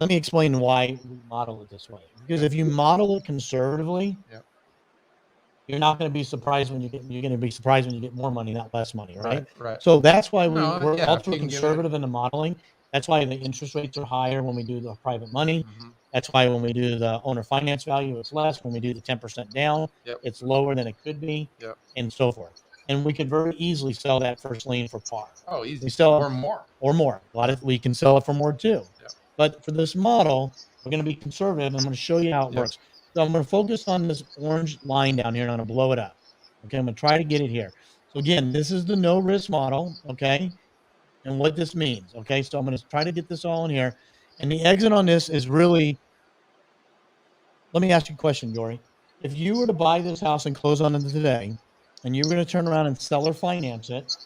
Speaker 2: Let me explain why we model it this way. Because if you model it conservatively, you're not going to be surprised when you're going to be surprised when you get more money, not less money, right?
Speaker 3: Right.
Speaker 2: So that's why we're ultra
Speaker 3: you can
Speaker 2: conservative in the modeling. That's why the interest rates are higher when we do the private money. That's why when we do the owner finance value, it's less. When we do the 10% down, it's lower than it could be, and so forth. And we could very easily sell that first lien for par.
Speaker 3: Oh, easy.
Speaker 2: We sell
Speaker 3: or more.
Speaker 2: We can sell it for more too. But for this model, we're going to be conservative. I'm going to show you how it works. So I'm going to focus on this orange line down here, and I'm going to blow it up. Okay, I'm going to try to get it here. So again, this is the no risk model. Okay, and what this means. Okay, so I'm going to try to get this all in here. And the exit on this is really, let me ask you a question, Dory. If you were to buy this house and close on it today, and you were going to turn around and sell or finance it,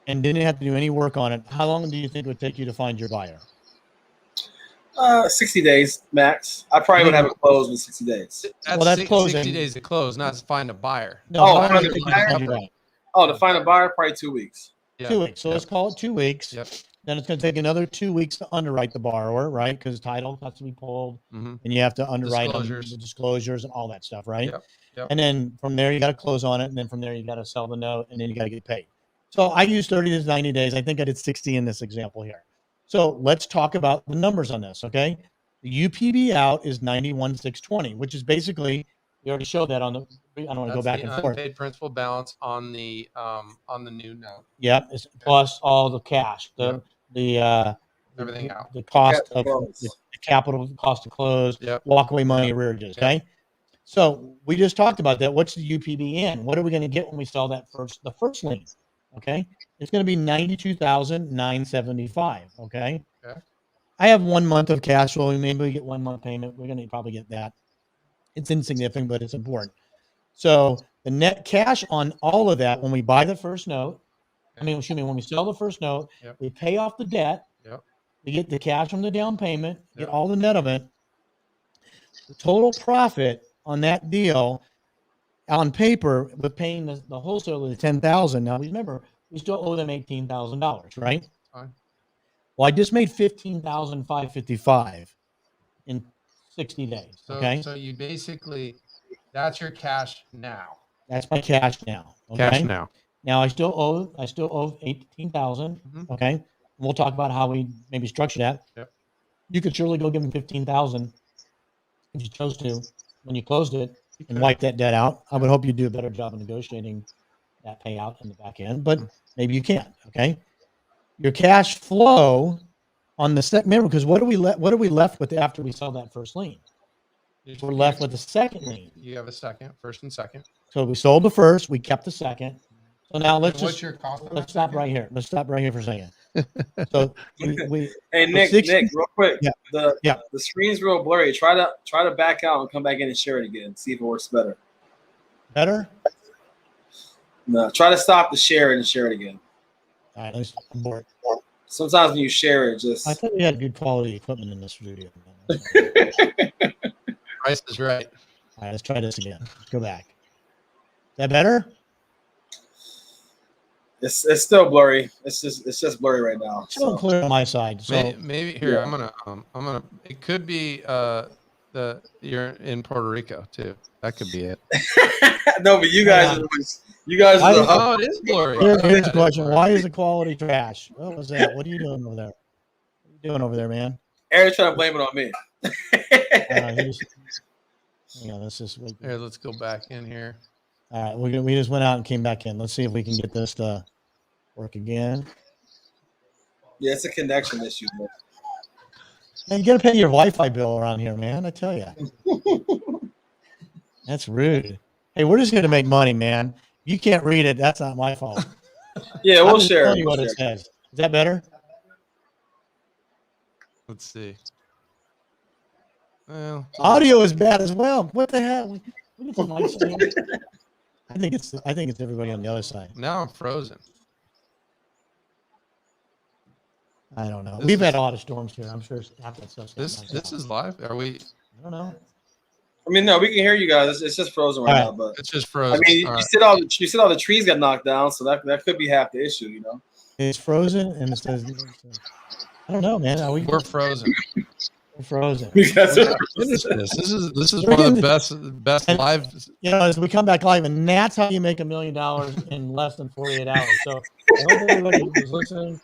Speaker 2: and didn't have to do any work on it, how long do you think it would take you to find your buyer?
Speaker 1: 60 days max. I probably would have it closed in 60 days.
Speaker 2: That's closing.
Speaker 3: 60 days to close, not to find a buyer.
Speaker 2: No,
Speaker 1: to find a buyer, probably 2 weeks.
Speaker 2: 2 weeks. So let's call it 2 weeks. Then it's going to take another 2 weeks to underwrite the borrower, right? Because title has to be pulled, and you have to underwrite the disclosures and all that stuff, right? And then from there, you got to close on it. And then from there, you got to sell the note, and then you got to get paid. So I use 30 to 90 days. I think I did 60 in this example here. So let's talk about the numbers on this, okay? The UPB out is 91,620, which is basically, we already showed that on the, I don't want to go back and forth.
Speaker 3: Unpaid principal balance on the new note.
Speaker 2: Yep, it's plus all the cash,
Speaker 3: everything out.
Speaker 2: The cost of the capital cost to close, walkaway money, arrearages, okay? So we just talked about that. What's the UPB in? What are we going to get when we sell the first lien? Okay, it's going to be 92,975. Okay. I have 1 month of cash flow. Maybe we get 1 month payment. We're going to probably get that. It's insignificant, but it's important. So the net cash on all of that when we buy the first note, when we sell the first note, we pay off the debt. We get the cash from the down payment, get all the net of it. The total profit on that deal on paper with paying the wholesaler the $10,000. Now remember, we still owe them $18,000, right?
Speaker 3: Fine.
Speaker 2: Well, I just made $15,555 in 60 days. Okay.
Speaker 3: So you basically, that's your cash now.
Speaker 2: That's my cash now. Okay?
Speaker 3: Cash now.
Speaker 2: Now I still owe $18,000. Okay. And we'll talk about how we maybe structure that. You could surely go give them $15,000 and if you chose to, when you closed it and wipe that debt out. I would hope you do a better job of negotiating that payout in the back end, but maybe you can't. Okay. Your cash flow on the second, remember, because what are we left with after we sell that first lien? We're left with the second lien.
Speaker 3: You have a second, first and second.
Speaker 2: So we sold the first, we kept the second. So now let's stop right here. Let's stop right here for a second. So we
Speaker 1: Hey Nick, real quick.
Speaker 2: Yeah.
Speaker 1: The screen's real blurry. Try to back out and come back in and share it again. See if it works better.
Speaker 2: Better?
Speaker 1: No, try to stop the share and share it again.
Speaker 2: All right, let's abort.
Speaker 1: Sometimes when you share it, just
Speaker 2: I thought we had good quality equipment in this studio.
Speaker 3: Price is right.
Speaker 2: All right, let's try this again. Let's go back. Is that better?
Speaker 1: It's still blurry. It's just blurry right now.
Speaker 2: It's still clear on my side. So
Speaker 3: Maybe here, yeah. I'm gonna it could be you're in Puerto Rico too. That could be it.
Speaker 1: No, but you guys
Speaker 3: oh, it is blurry.
Speaker 2: Here's the question. Why is the quality trash? What was that? What are you doing over there? What are you doing over there, man?
Speaker 1: Eric's trying to blame it on me.
Speaker 3: Here, let's go back in here.
Speaker 2: All right, we just went out and came back in. Let's see if we can get this to work again.
Speaker 1: Yeah, it's a connection issue.
Speaker 2: Man, you got to pay your Wi-Fi bill around here, man. I tell you. That's rude. Hey, we're just here to make money, man. You can't read it. That's not my fault.
Speaker 1: Yeah, we'll share.
Speaker 2: Tell you what it says. Is that better?
Speaker 3: Let's see. Well,
Speaker 2: audio is bad as well. What the hell? We get some lights on. I think it's everybody on the other side.
Speaker 3: Now I'm frozen.
Speaker 2: I don't know. We've had a lot of storms here. I'm sure half that stuff's
Speaker 3: this is live. Are we?
Speaker 2: I don't know.
Speaker 1: I mean, no, we can hear you guys. It's just frozen right now, but
Speaker 3: it's just frozen.
Speaker 1: I mean, you said all the trees got knocked down, so that could be half the issue, you know.
Speaker 2: It's frozen, and it says, I don't know, man.
Speaker 3: We're frozen.
Speaker 2: We're frozen.
Speaker 3: This is one of the best live.
Speaker 2: You know, as we come back live, and that's how you make $1 million in less than 48 hours. So I hope everybody who's listening,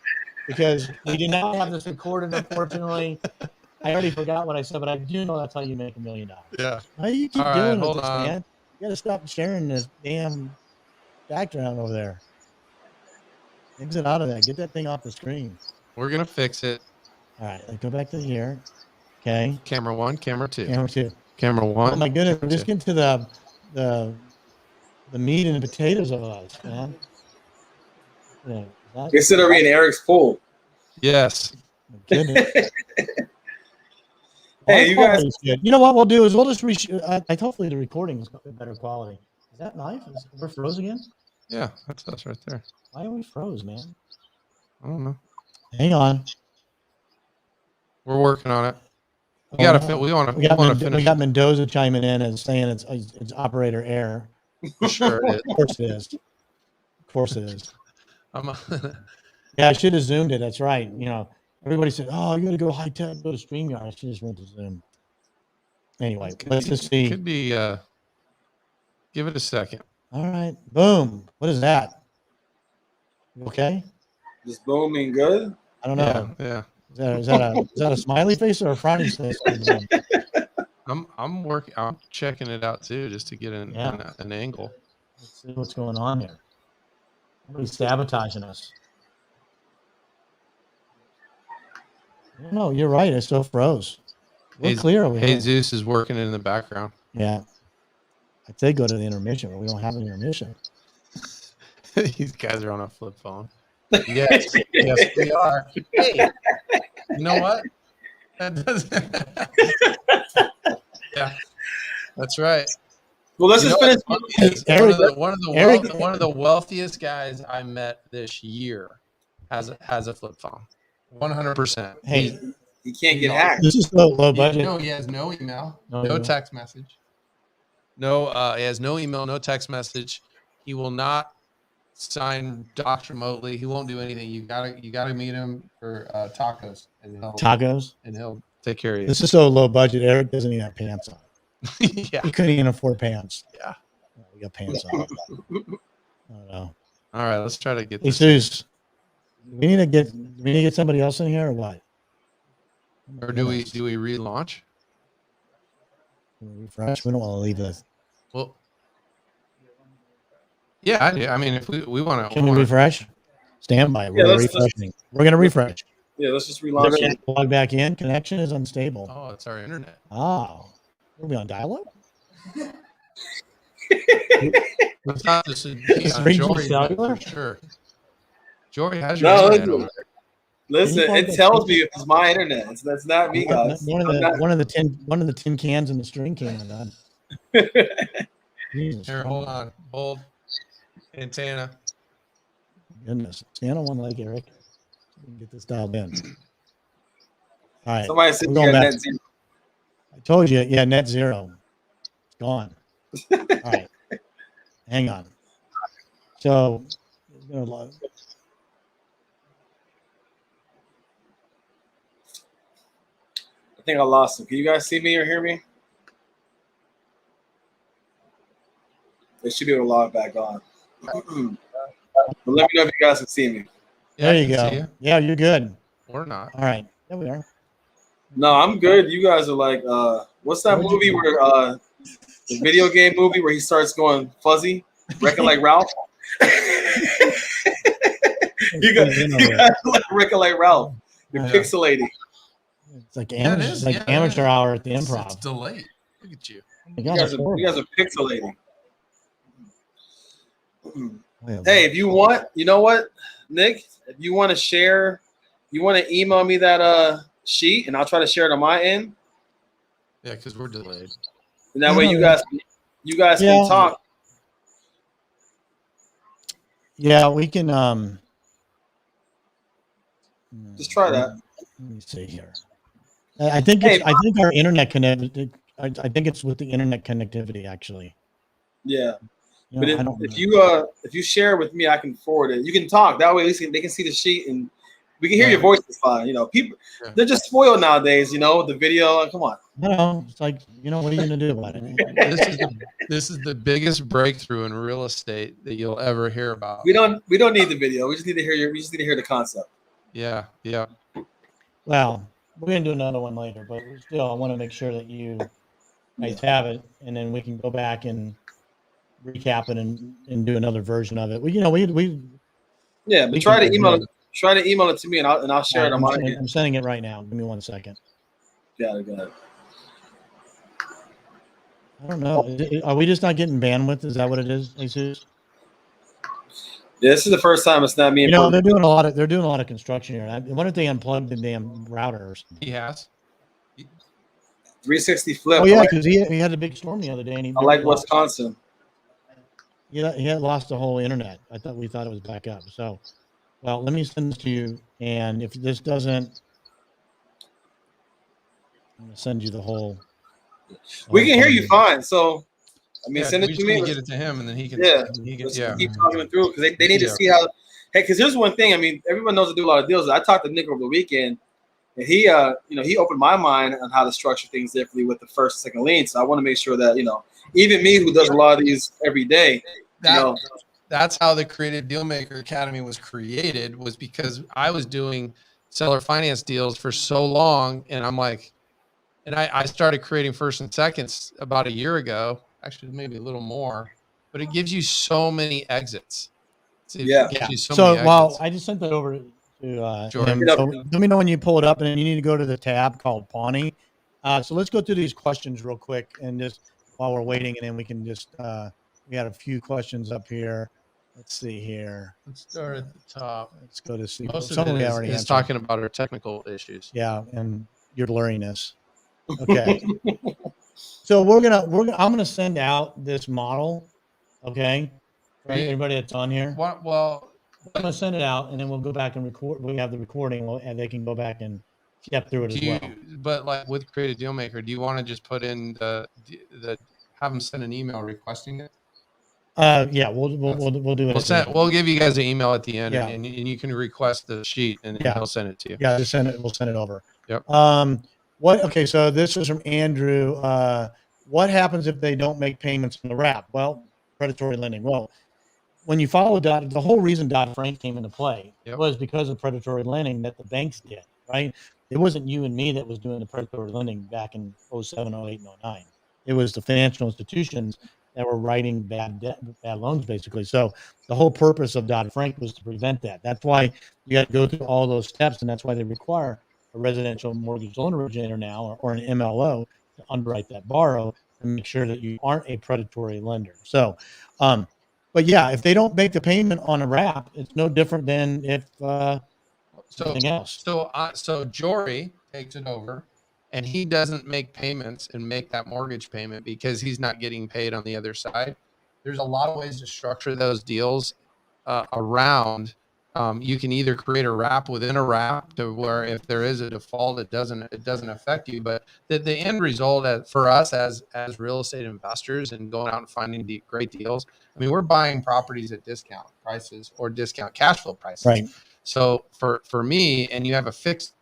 Speaker 2: because we do not have this recorded, unfortunately. I already forgot what I said, but I do know that's how you make $1 million.
Speaker 3: Yeah.
Speaker 2: How you keep doing this, man? You got to stop sharing this damn background over there. Exit out of that. Get that thing off the screen.
Speaker 3: We're gonna fix it.
Speaker 2: All right, let's go back to here. Okay.
Speaker 3: Camera 1, camera 2.
Speaker 2: Camera 2.
Speaker 3: Camera 1.
Speaker 2: Oh my goodness, we're just getting to the meat and the potatoes of us, man. Yeah,
Speaker 1: consider being Eric's pool.
Speaker 3: Yes.
Speaker 2: Goodness.
Speaker 1: Hey, you guys.
Speaker 2: You know what we'll do is we'll just hopefully the recording is better quality. Is that live? We're froze again?
Speaker 3: Yeah, that's us right there.
Speaker 2: Why are we froze, man?
Speaker 3: I don't know.
Speaker 2: Hang on.
Speaker 3: We're working on it. We finish.
Speaker 2: We got Mendoza chiming in and saying it's operator error.
Speaker 3: Sure it is.
Speaker 2: Of course it is. Of course it is. Yeah, I should have zoomed it. That's right. You know, everybody said, "Oh, you got to go high tech, go to StreamYard." I should just went to Zoom. Anyway, let's just see.
Speaker 3: Could be. Give it a second.
Speaker 2: All right. Boom. What is that? You okay?
Speaker 1: Just booming good.
Speaker 2: I don't know.
Speaker 3: Yeah.
Speaker 2: Is that a smiley face or a frowny face?
Speaker 3: I'm checking it out too, just to get an angle.
Speaker 2: Let's see what's going on here. Somebody's sabotaging us. No, you're right. It still froze. We're clear over here.
Speaker 3: Jesus is working in the background.
Speaker 2: Yeah. I'd say go to the intermission, but we don't have an intermission.
Speaker 3: These guys are on a flip phone. Yes, yes, we are. Hey, you know what? That doesn't. Yeah, that's right.
Speaker 1: Well, let's just finish.
Speaker 3: One of the wealthiest guys I met this year has a flip phone. 100%.
Speaker 2: Hey,
Speaker 1: he can't get hacked.
Speaker 2: This is low budget.
Speaker 3: No, he has no email, no text message. No, he has no email, no text message. He will not sign docs remotely. He won't do anything. You gotta meet him for tacos, and he'll take care of you.
Speaker 2: This is so low budget. Eric doesn't even have pants on.
Speaker 3: Yeah,
Speaker 2: he couldn't even afford pants.
Speaker 3: Yeah,
Speaker 2: we got pants on. I don't know.
Speaker 3: All right, let's try to get
Speaker 2: this. Jesus, we need to get somebody else in here or what?
Speaker 3: Or do we relaunch?
Speaker 2: Refresh. We don't want to leave this.
Speaker 3: Well, yeah, I do. I mean, if we want to,
Speaker 2: Can we refresh? Stand by. We're refreshing. We're going to refresh.
Speaker 1: Yeah, let's just relaunch it.
Speaker 2: Log back in. Connection is unstable.
Speaker 3: Oh, it's our internet.
Speaker 2: Oh, are we on dial-up?
Speaker 3: It's not just
Speaker 2: Jory
Speaker 3: for sure. Jory has your internet over there.
Speaker 1: Listen, it tells me if it's my internet. That's not me, guys.
Speaker 2: One of the tin cans in the string can.
Speaker 3: Here, hold on. Hold. Antenna.
Speaker 2: Goodness. Stand on one leg, Eric. We can get this dialed in. All right.
Speaker 1: Somebody said net zero.
Speaker 2: I told you, yeah, net zero. It's gone. All right. Hang on. So it's gonna load.
Speaker 1: I think I lost him. Can you guys see me or hear me? They should be able to log back on. But let me know if you guys can see me.
Speaker 3: Yeah,
Speaker 2: there you go. Yeah, you're good.
Speaker 3: We're not.
Speaker 2: All right. There we are.
Speaker 1: No, I'm good. You guys are like, what's that movie where the video game movie where he starts going fuzzy? Wrecking like Ralph? you guys like Wrecking like Ralph. You're pixelating.
Speaker 2: It's like amateur hour at the Improv.
Speaker 3: It's delayed. Look at you.
Speaker 1: You guys are pixelating. Hey, if you want, you know what, Nick? If you want to share, you want to email me that sheet, and I'll try to share it on my end.
Speaker 3: Yeah, because we're delayed.
Speaker 1: And that way, you guys can talk.
Speaker 2: Yeah, we can.
Speaker 1: Just try that.
Speaker 2: Let me see here. I think our internet connected. I think it's with the internet connectivity, actually.
Speaker 1: Yeah. But if you share with me, I can forward it. You can talk that way. At least they can see the sheet and we can hear your voice is fine. You know, people they're just spoiled nowadays. You know, the video. Come on.
Speaker 2: No, it's like what are you gonna do about
Speaker 3: it? This is the biggest breakthrough in real estate that you'll ever hear about.
Speaker 1: We don't need the video. We just need to hear the concept.
Speaker 3: Yeah.
Speaker 2: Well, we're gonna do another one later, but still, I want to make sure that you guys have it, and then we can go back and recap it and do another version of it. But
Speaker 1: try to email it to me and I'll share it on my end.
Speaker 2: I'm sending it right now. Give me 1 second.
Speaker 1: Got it.
Speaker 2: I don't know. Are we just not getting bandwidth? Is that what it is, Jesus?
Speaker 1: Yeah, this is the first time it's not me.
Speaker 2: They're doing a lot of construction here. I wonder if they unplugged the damn router or something.
Speaker 3: He has
Speaker 1: 360 flip.
Speaker 2: Oh yeah, because he had a big storm the other day, and
Speaker 1: I like Wisconsin.
Speaker 2: Yeah, he had lost the whole internet. We thought it was back up. So, well, let me send this to you. And if this doesn't, I'm gonna send you the whole.
Speaker 1: We can hear you fine. So, I mean, send it to me.
Speaker 3: Get it to him, and then he can.
Speaker 1: Keep talking through because they need to see how. Hey, because here's one thing. I mean, everyone knows to do a lot of deals. I talked to Nick over the weekend, and he opened my mind on how to structure things differently with the first and second lien. So I want to make sure that even me who does a lot of these every day.
Speaker 3: That's how the Creative Dealmaker Academy was created, was because I was doing seller finance deals for so long. And I'm like, and I started creating first and seconds about a year ago, actually maybe a little more, but it gives you so many exits.
Speaker 2: I just sent that over to Jordan. So let me know when you pull it up, and then you need to go to the tab called Pawnee. So let's go through these questions real quick and just while we're waiting, and then we can just, we got a few questions up here. Let's see here.
Speaker 3: Let's start at the top.
Speaker 2: Let's go to see.
Speaker 3: Most of it is talking about our technical issues.
Speaker 2: Yeah, and your blurriness. Okay. So I'm gonna send out this model. Okay. For everybody that's on here.
Speaker 3: Well,
Speaker 2: I'm gonna send it out, and then we'll go back and record. We have the recording, and they can go back and step through it as well.
Speaker 3: But like with Creative Dealmaker, do you want to just put in the have them send an email requesting it?
Speaker 2: Yeah, we'll do it.
Speaker 3: We'll give you guys an email at the end, and you can request the sheet, and then he'll send it to you.
Speaker 2: Yeah, just send it. We'll send it over.
Speaker 3: Yep.
Speaker 2: Okay, so this is from Andrew. What happens if they don't make payments on the wrap? Well, predatory lending. Well, when you follow the whole reason Dodd-Frank came into play was because of predatory lending that the banks did, right? It wasn't you and me that was doing the predatory lending back in 07, 08, and 09. It was the financial institutions that were writing bad loans, basically. So the whole purpose of Dodd-Frank was to prevent that. That's why you got to go through all those steps, and that's why they require a residential mortgage loan originator now, or an MLO, to underwrite that borrow and make sure that you aren't a predatory lender. So, but yeah, if they don't make the payment on a wrap, it's no different than if anything else.
Speaker 3: So Jory takes it over, and he doesn't make payments and make that mortgage payment because he's not getting paid on the other side. There's a lot of ways to structure those deals around. You can either create a wrap within a wrap to where if there is a default, it doesn't affect you. But the end result for us as real estate investors and going out and finding the great deals, I mean, we're buying properties at discount prices or discount cash flow prices.
Speaker 2: Right.
Speaker 3: So for me, and you have a fixed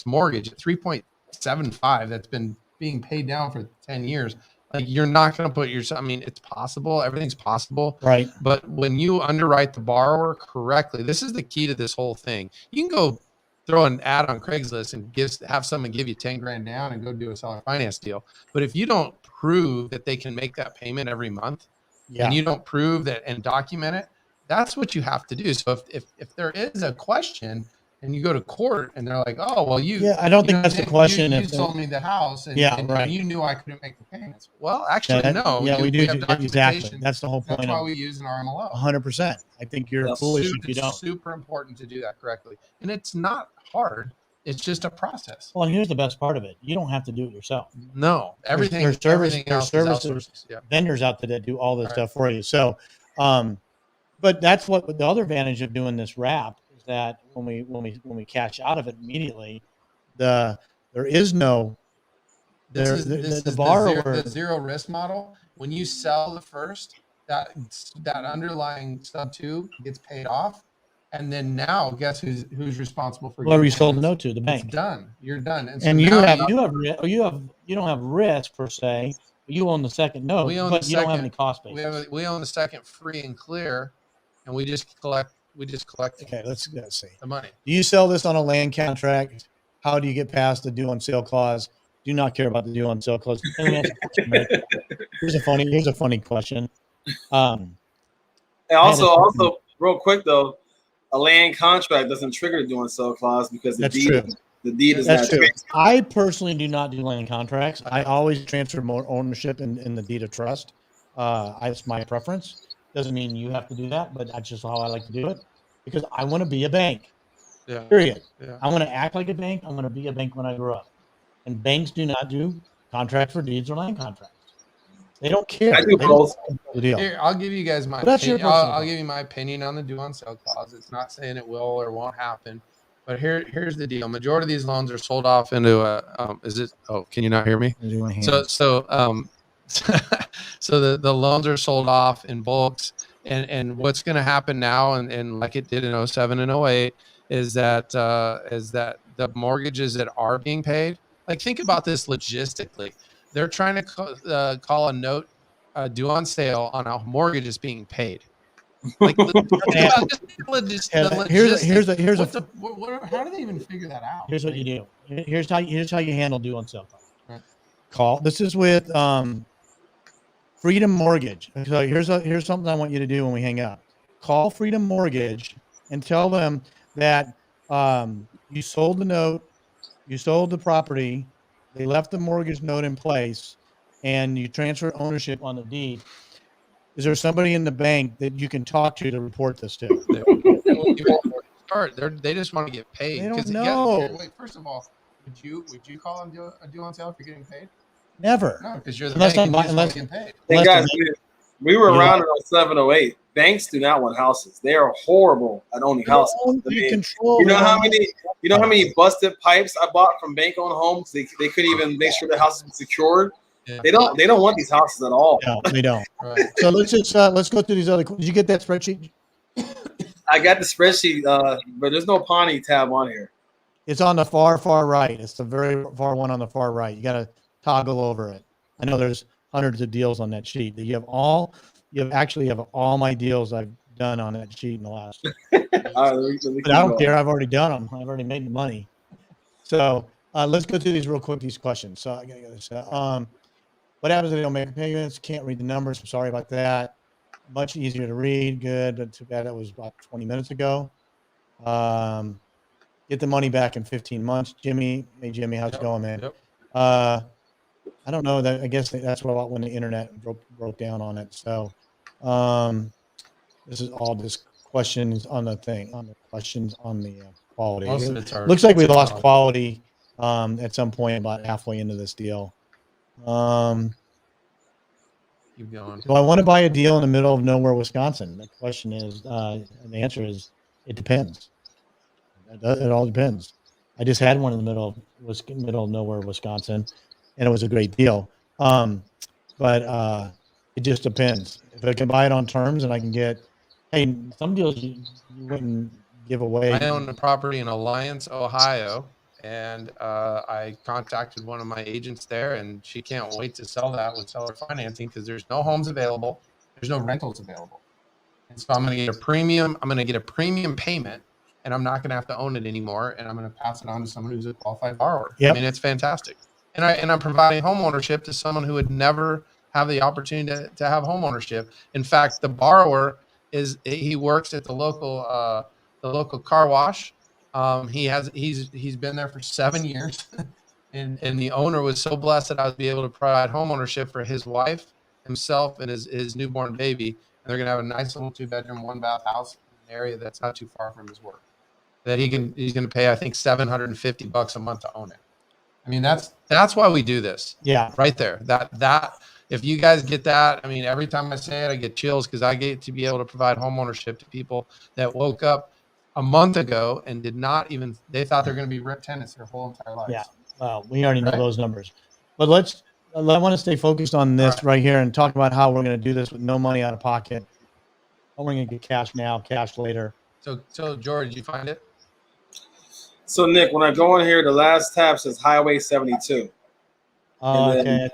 Speaker 3: mortgage at 3.75 that's been being paid down for 10 years. Like, you're not going to put yourself, I mean, it's possible. Everything's possible.
Speaker 2: Right.
Speaker 3: But when you underwrite the borrower correctly, this is the key to this whole thing. You can go throw an ad on Craigslist and have someone give you 10 grand down and go do a seller finance deal. But if you don't prove that they can make that payment every month, and you don't prove that and document it, that's what you have to do. So if there is a question and you go to court and they're like, oh, well,
Speaker 2: I don't think that's the question.
Speaker 3: You sold me the house and you knew I couldn't make the payments. Well, actually, no.
Speaker 2: Yeah, we do. Exactly. That's the whole point.
Speaker 3: That's why we use an RMLO.
Speaker 2: 100%. I think you're foolish if you don't.
Speaker 3: It's super important to do that correctly. And it's not hard. It's just a process.
Speaker 2: Well, and here's the best part of it. You don't have to do it yourself.
Speaker 3: No. Everything.
Speaker 2: There's services, vendors out there that do all this stuff for you. So, but that's what the other advantage of doing this wrap is that when we cash out of it immediately, there is no the borrower,
Speaker 3: the zero risk model. When you sell the first, that underlying sub 2 gets paid off, and then now guess who's responsible for
Speaker 2: whoever you sold the note to, the bank.
Speaker 3: It's done. You're done.
Speaker 2: And so you don't have risk per se. You own the second note, but you don't have any cost basis.
Speaker 3: We own the second free and clear, and we just collect.
Speaker 2: Okay, let's see
Speaker 3: the money.
Speaker 2: Do you sell this on a land contract? How do you get past the due on sale clause? Do not care about the due on sale clause. Here's a funny question.
Speaker 1: And also, real quick though, a land contract doesn't trigger the due on sale clause because the deed is not true.
Speaker 2: I personally do not do land contracts. I always transfer more ownership in the deed of trust. It's my preference. Doesn't mean you have to do that, but that's just how I like to do it because I want to be a bank.
Speaker 3: Yeah.
Speaker 2: Period.
Speaker 3: Yeah.
Speaker 2: I want to act like a bank. I'm going to be a bank when I grow up. And banks do not do contracts for deeds or land contracts. They don't care.
Speaker 1: I do both.
Speaker 3: Here, I'll give you guys my opinion. I'll give you my opinion on the due on sale clause. It's not saying it will or won't happen, but here's the deal. Majority of these loans are sold off into a. Can you not hear me? So the loans are sold off in bulks, and what's going to happen now, and like it did in 07 and 08, is that the mortgages that are being paid. Like, think about this logistically. They're trying to call a note due on sale on a mortgage is being paid. Like, how do they even figure that out?
Speaker 2: Here's what you do. Here's how you handle due on sale.
Speaker 3: Right.
Speaker 2: Call. This is with Freedom Mortgage. So here's something I want you to do when we hang up. Call Freedom Mortgage and tell them that you sold the note, you sold the property, they left the mortgage note in place, and you transfer ownership on the deed. Is there somebody in the bank that you can talk to report this to?
Speaker 3: They just want to get paid.
Speaker 2: They don't know.
Speaker 3: Wait, first of all, would you call them a due on sale if you're getting paid?
Speaker 2: Never.
Speaker 3: No, because you're the bank and you just want to get paid.
Speaker 1: Hey guys, we were around in 07, 08. Banks do not want houses. They are horrible at owning houses. You know how many busted pipes I bought from bank-owned homes? They couldn't even make sure the house was secured. Yeah. They don't want these houses at all.
Speaker 2: No, they don't. Right. So let's go through these other. Did you get that spreadsheet?
Speaker 1: I got the spreadsheet, but there's no Pawnee tab on here.
Speaker 2: It's on the far right. It's the very far one on the far right. You got to toggle over it. I know there's hundreds of deals on that sheet. You actually have all my deals I've done on that sheet in the last. But I don't care. I've already done them. I've already made the money. So let's go through these real quick. These questions. So I gotta get this. What happens if they don't make payments? Can't read the numbers. I'm sorry about that. Much easier to read. Good. But too bad that was about 20 minutes ago. Get the money back in 15 months. Jimmy, hey Jimmy, how's it going, man?
Speaker 3: Yep.
Speaker 2: I don't know that. I guess that's what when the internet broke down on it. So, this is all just questions on the thing, on the questions on the quality.
Speaker 3: Most of it's our
Speaker 2: Looks like we lost
Speaker 3: technology.
Speaker 2: quality at some point about halfway into this deal.
Speaker 3: Keep going.
Speaker 2: Do I want to buy a deal in the middle of nowhere, Wisconsin? The question is, and the answer is, it depends. It all depends. I just had one in the middle of nowhere, Wisconsin, and it was a great deal. But it just depends. If I can buy it on terms and I can get, hey, some deals you wouldn't give away.
Speaker 3: I own a property in Alliance, Ohio, and I contacted one of my agents there, and she can't wait to sell that with seller financing because there's no homes available, there's no rentals available, and so I'm going to get a premium. I'm going to get a premium payment, and I'm not going to have to own it anymore, and I'm going to pass it on to someone who's a qualified borrower.
Speaker 2: Yep.
Speaker 3: I mean, it's fantastic, and I'm providing home ownership to someone who would never have the opportunity to have home ownership. In fact, the borrower he works at the local car wash. He's been there for 7 years, and the owner was so blessed that I would be able to provide home ownership for his wife, himself, and his newborn baby. And they're gonna have a nice little 2-bedroom, 1-bath house in an area that's not too far from his work. That he's gonna pay, I think, $750 a month to own it. I mean, that's why we do this.
Speaker 2: Yeah,
Speaker 3: right there. That if you guys get that, I mean, every time I say it, I get chills because I get to be able to provide home ownership to people that woke up a month ago and they thought they're going to be rip tenants their whole entire life.
Speaker 2: Yeah. Well, we already know those numbers, but I want to stay focused on this right here and talk about how we're going to do this with no money out of pocket. How we're going to get cash now, cash later.
Speaker 3: So George, did you find it?
Speaker 1: So Nick, when I go in here, the last tab says Highway 72.
Speaker 2: Okay, I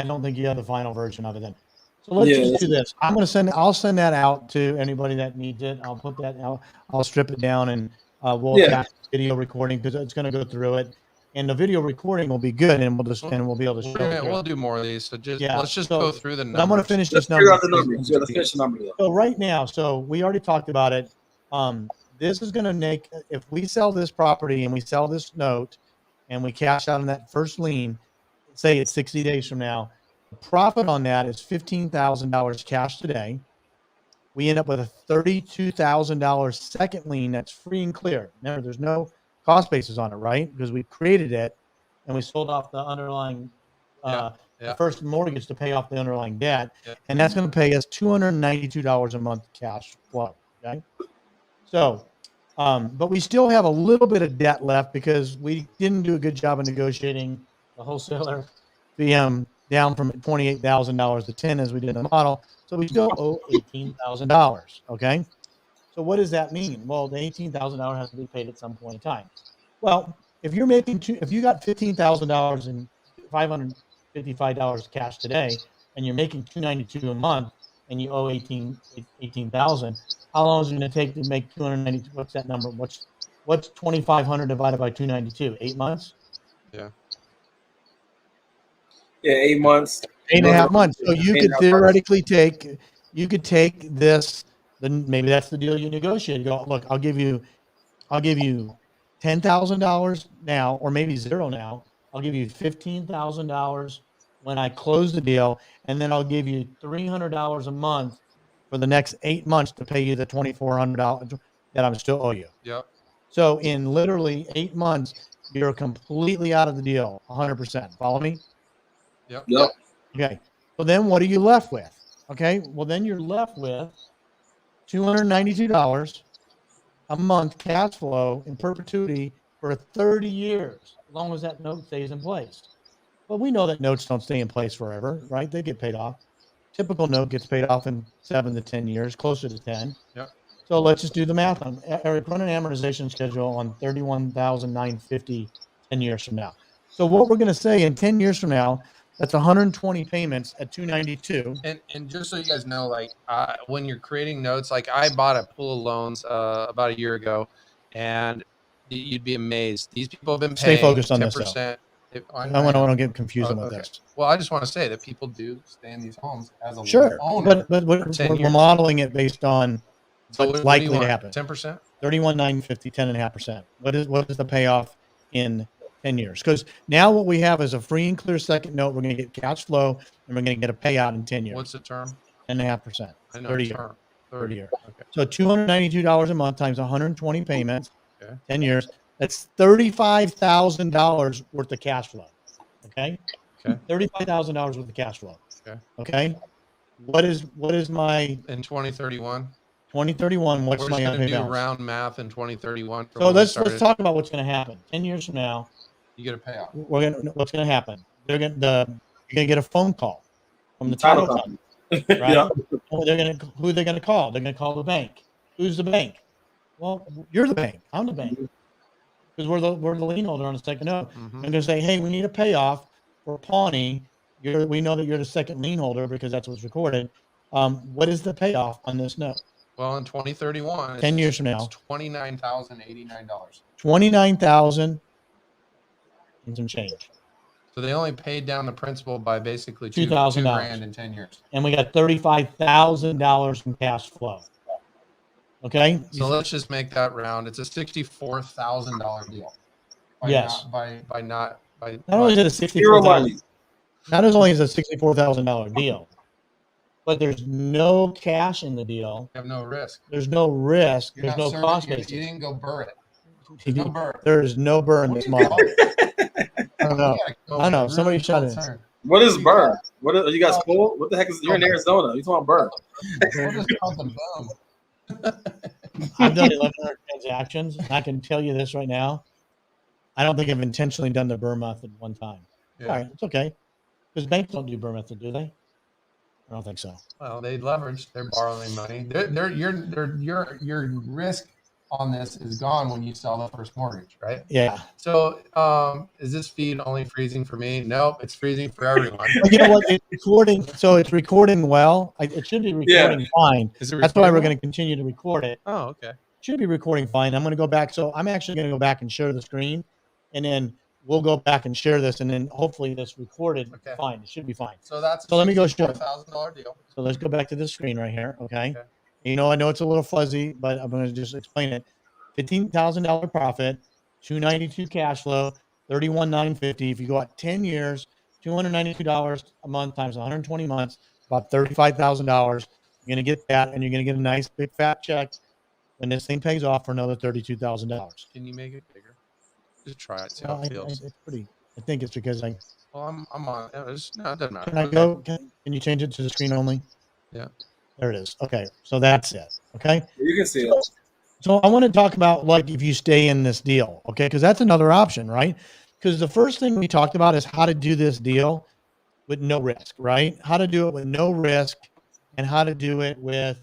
Speaker 2: don't think you have the final version of it then. So let's just do this. I'll send that out to anybody that needs it. I'll put that out. I'll strip it down and we'll attach video recording because it's going to go through it. And the video recording will be good, and we'll be able to show it.
Speaker 3: We'll do more of these. So let's just go through the numbers.
Speaker 2: I'm going to finish this
Speaker 1: number. Figure out the numbers. Yeah, let's finish the number.
Speaker 2: So right now, we already talked about it. This is going to make, if we sell this property and we sell this note and we cash out on that first lien, say it's 60 days from now, the profit on that is $15,000 cash today. We end up with a $32,000 second lien that's free and clear. Remember, there's no cost basis on it, right? Because we created it and we sold off the underlying the first mortgage to pay off the underlying debt. Yeah. And that's going to pay us $292 a month cash flow. Okay. So, but we still have a little bit of debt left because we didn't do a good job of negotiating the wholesaler VM down from $28,000 to $10,000 as we did in the model. So we still owe $18,000. Okay. So what does that mean? Well, the $18,000 has to be paid at some point in time. Well, if you got $15,000 and $555 cash today, and you're making $292 a month, and you owe $18,000, how long is it going to take to make $292? What's that number? What's $2,500 divided by $292? 8 months?
Speaker 3: Yeah.
Speaker 1: Yeah, 8 months.
Speaker 2: 8.5 months. So you could theoretically take this. Then maybe that's the deal you negotiate. You go, look, I'll give you $10,000 now, or maybe zero now. I'll give you $15,000 when I close the deal, and then I'll give you $300 a month for the next 8 months to pay you the $2,400 that I'm still owe you.
Speaker 3: Yep.
Speaker 2: So in literally 8 months, you're completely out of the deal, 100%. Follow me?
Speaker 3: Yep.
Speaker 2: Okay. So then what are you left with? Okay. Well, then you're left with $292 a month cash flow in perpetuity for 30 years, as long as that note stays in place. Well, we know that notes don't stay in place forever, right? They get paid off. Typical note gets paid off in 7 to 10 years, closer to 10.
Speaker 3: Yep.
Speaker 2: So let's just do the math on Eric. Run an amortization schedule on $31,950 10 years from now. So what we're going to say in 10 years from now, that's 120 payments at $292.
Speaker 3: And just so you guys know, like when you're creating notes, like I bought a pool of loans about a year ago, and you'd be amazed. These people have been paying
Speaker 2: 10%. I don't get confused with
Speaker 3: okay.
Speaker 2: this.
Speaker 3: Well, I just want to say that people do stay in these homes as a
Speaker 2: Sure,
Speaker 3: owner.
Speaker 2: but we're
Speaker 3: 10 years.
Speaker 2: modeling it based on
Speaker 3: So
Speaker 2: what's
Speaker 3: what
Speaker 2: likely
Speaker 3: do you want?
Speaker 2: to happen.
Speaker 3: 10%?
Speaker 2: 31,950, 10.5%. What is the payoff in 10 years? Because now what we have is a free and clear second note. We're going to get cash flow and we're going to get a payout in 10 years.
Speaker 3: What's the term?
Speaker 2: 10.5%.
Speaker 3: I know
Speaker 2: 30
Speaker 3: term.
Speaker 2: 30 year.
Speaker 3: Okay.
Speaker 2: So $292 a month times 120 payments,
Speaker 3: Okay.
Speaker 2: 10 years. That's $35,000 worth of cash flow. Okay.
Speaker 3: Okay.
Speaker 2: $35,000 worth of cash flow.
Speaker 3: Okay.
Speaker 2: Okay. What is my
Speaker 3: in 2031?
Speaker 2: 2031? What's
Speaker 3: We're
Speaker 2: my
Speaker 3: just going to
Speaker 2: unpaid
Speaker 3: do
Speaker 2: balance?
Speaker 3: round math in 2031.
Speaker 2: So let's talk about what's going to happen 10 years from now.
Speaker 3: You get a payout.
Speaker 2: What's going to happen? You're going to get a phone call from the
Speaker 1: Title
Speaker 2: title
Speaker 1: company.
Speaker 2: company, right?
Speaker 1: Yeah.
Speaker 2: Who they're going to call? They're going to call the bank. Who's the bank? Well, you're the bank. I'm the bank because we're the lien holder on the second note.
Speaker 3: Mhm.
Speaker 2: I'm going to say, hey, we need a payoff for Pawnee. We know that you're the second lien holder because that's what's recorded. What is the payoff on this note?
Speaker 3: Well, in 2031,
Speaker 2: 10 years from now,
Speaker 3: it's $29,089.
Speaker 2: 29,000 and some change.
Speaker 3: So they only paid down the principal by basically
Speaker 2: $2,000
Speaker 3: $2,000 in 10 years.
Speaker 2: And we got $35,000 in cash flow. Okay.
Speaker 3: So let's just make that round. It's a $64,000 deal.
Speaker 2: Yes.
Speaker 3: Not
Speaker 2: only is it a $64,000. Not only is it a $64,000 deal, but there's no cash in the deal.
Speaker 3: You have no risk.
Speaker 2: There's no risk.
Speaker 3: You're
Speaker 2: there's
Speaker 3: not
Speaker 2: no cost basis.
Speaker 3: You didn't go burr it. There's no burr.
Speaker 2: There is no burr in this model. I don't know. I don't know. Somebody shut it.
Speaker 1: What is burr? Are you guys cool? What the heck is? You're in Arizona. You talking about burr?
Speaker 3: What is called the boom?
Speaker 2: I've done 1,100 transactions. And I can tell you this right now. I don't think I've intentionally done the burr method one time. Yeah. All right, it's okay. Because banks don't do burr method, do they? I don't think so.
Speaker 3: Well, they leverage. They're borrowing money. Your risk on this is gone when you sell the first mortgage, right?
Speaker 2: Yeah.
Speaker 3: So, is this feed only freezing for me? Nope, it's freezing for everyone.
Speaker 2: You know what? It's recording. So it's recording well. It should be recording fine.
Speaker 3: Is it
Speaker 2: That's why we're going to continue to record it.
Speaker 3: Oh, okay.
Speaker 2: Should be recording fine. I'm going to go back. So I'm actually going to go back and share the screen, and then we'll go back and share this, and then hopefully this recorded fine. It should be fine.
Speaker 3: So that's
Speaker 2: so let me go show
Speaker 3: $1,000 deal.
Speaker 2: So let's go back to this screen right here. Okay. You know, I know it's a little fuzzy, but I'm going to just explain it. $15,000 profit, 292 cash flow, 31,950. If you go out 10 years, $292 a month times 120 months, about $35,000. You're going to get that, and you're going to get a nice big fat check when this thing pays off for another $32,000.
Speaker 3: Can you make it bigger? Just try it. See how it feels.
Speaker 2: It's pretty. I think it's because I.
Speaker 3: Well, I'm on. No, it doesn't matter.
Speaker 2: Can I go? Can you change it to the screen only?
Speaker 3: Yeah.
Speaker 2: There it is. Okay, so that's it. Okay.
Speaker 1: You can see it.
Speaker 2: So I want to talk about like if you stay in this deal, okay? Because that's another option, right? Because the first thing we talked about is how to do this deal with no risk, right? How to do it with no risk, and how to do it with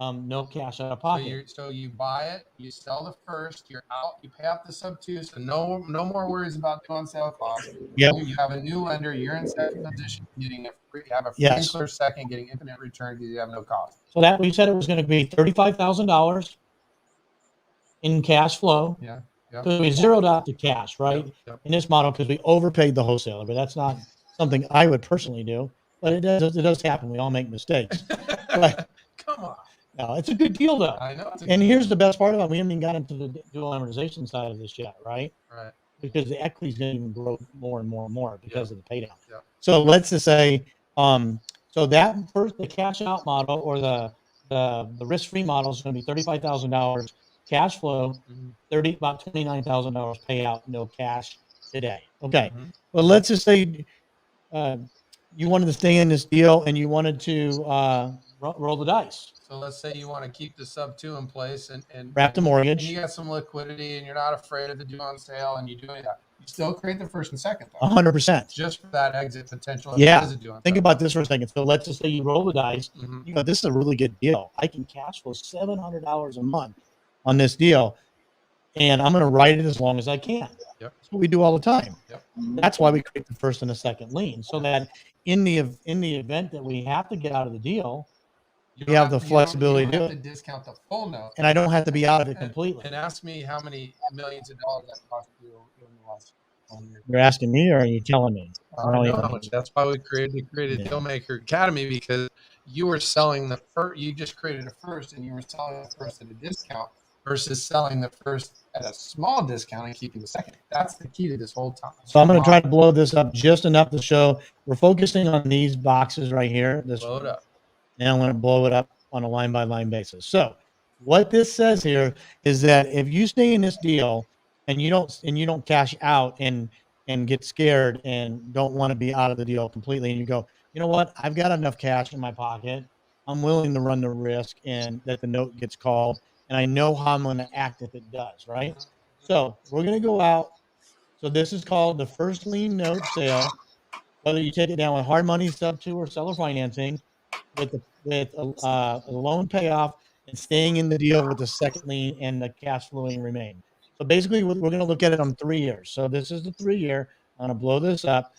Speaker 2: no cash out of pocket.
Speaker 3: So you buy it, you sell the first, you're out, you pay off the sub two, so no more worries about doing sale costs.
Speaker 2: Yep.
Speaker 3: You have a new lender, you're in second position, getting free and clear second, getting infinite return because you have no cost.
Speaker 2: So that we said it was going to be $35,000 in cash flow.
Speaker 3: Yeah.
Speaker 2: Because we zeroed out the cash, right? In this model, because we overpaid the wholesaler, but that's not something I would personally do. But it does happen. We all make mistakes. But,
Speaker 3: come on.
Speaker 2: No, it's a good deal though.
Speaker 3: I know.
Speaker 2: And here's the best part about it. We haven't even got into the dual amortization side of this yet, right?
Speaker 3: Right.
Speaker 2: Because the equity is going to even grow more and more and more because of the pay down.
Speaker 3: Yeah.
Speaker 2: So let's just say, so that first, the cash out model or the risk-free model is going to be $35,000 cash flow, about $29,000 payout, no cash today. Okay. Well, let's just say you wanted to stay in this deal and you wanted to roll the dice.
Speaker 3: So let's say you want to keep the sub two in place and
Speaker 2: wrap the mortgage.
Speaker 3: And you got some liquidity and you're not afraid of the due on sale and you do that. You still create the first and second though.
Speaker 2: 100%.
Speaker 3: Just for that exit potential.
Speaker 2: Yeah. Think about this for a second. So let's just say you roll the dice. You know, this is a really good deal. I can cash flow $700 a month on this deal, and I'm going to write it as long as I can.
Speaker 3: Yep.
Speaker 2: That's what we do all the time.
Speaker 3: Yep.
Speaker 2: That's why we create the first and the second lien, so that in the event that we have to get out of the deal, we have the flexibility to do it.
Speaker 3: Discount the full note,
Speaker 2: and I don't have to be out of it completely.
Speaker 3: And ask me how many millions of dollars that cost you in the loss.
Speaker 2: You're asking me, or are you telling me?
Speaker 3: No, that's why we created Dealmaker Academy, because you were selling the first. You just created a first, and you were selling the first at a discount versus selling the first at a small discount and keeping the second. That's the key to this whole time.
Speaker 2: So I'm going to try to blow this up just enough to show we're focusing on these boxes right here.
Speaker 3: Blow it up.
Speaker 2: And I'm going to blow it up on a line by line basis. So what this says here is that if you stay in this deal and you don't cash out and get scared and don't want to be out of the deal completely, and you go, you know what, I've got enough cash in my pocket, I'm willing to run the risk and that the note gets called, and I know how I'm going to act if it does, right? So we're going to go out. So this is called the first lien note sale. Whether you take it down with hard money, sub two, or seller financing, with a loan payoff and staying in the deal with the second lien and the cash flowing remain. So basically, we're going to look at it on 3 years. So this is the 3 year. I'm going to blow this up,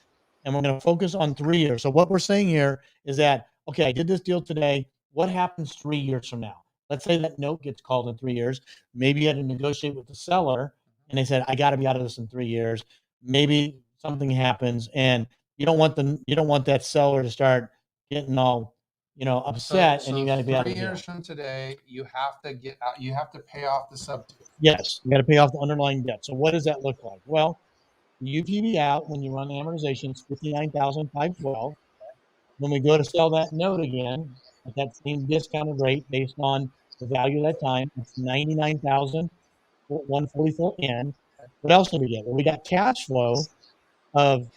Speaker 2: and we're going to focus on 3 years. So what we're saying here is that, okay, I did this deal today. What happens 3 years from now? Let's say that note gets called in 3 years. Maybe you had to negotiate with the seller, and they said, I got to be out of this in 3 years. Maybe something happens, and you don't want that seller to start getting all upset, and you got to be out of
Speaker 3: 3 years from today, you have to get out. You have to pay off the sub two.
Speaker 2: Yes, you got to pay off the underlying debt. So what does that look like? Well, the UPB out when you run amortization is $59,512. When we go to sell that note again at that same discounted rate based on the value at that time, it's $99,144 in. What else did we get? Well, we got cash flow of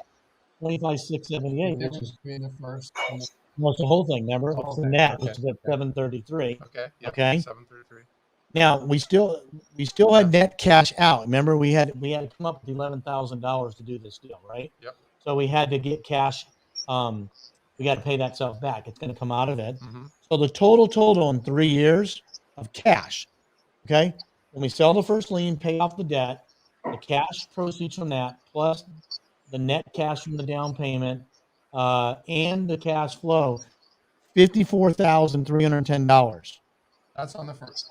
Speaker 2: $25,678, which is
Speaker 3: the first.
Speaker 2: almost the whole thing. Remember, it's the net, which is at $733. Okay.
Speaker 3: 733.
Speaker 2: Now we still had net cash out. Remember, we had to come up with $11,000 to do this deal, right?
Speaker 3: Yep.
Speaker 2: So we had to get cash. We got to pay that stuff back. It's going to come out of it.
Speaker 3: Mm-hmm.
Speaker 2: So the total in 3 years of cash. Okay. When we sell the first lien, pay off the debt, the cash proceeds from that, plus the net cash from the down payment, and the cash flow, $54,310.
Speaker 3: That's on the first.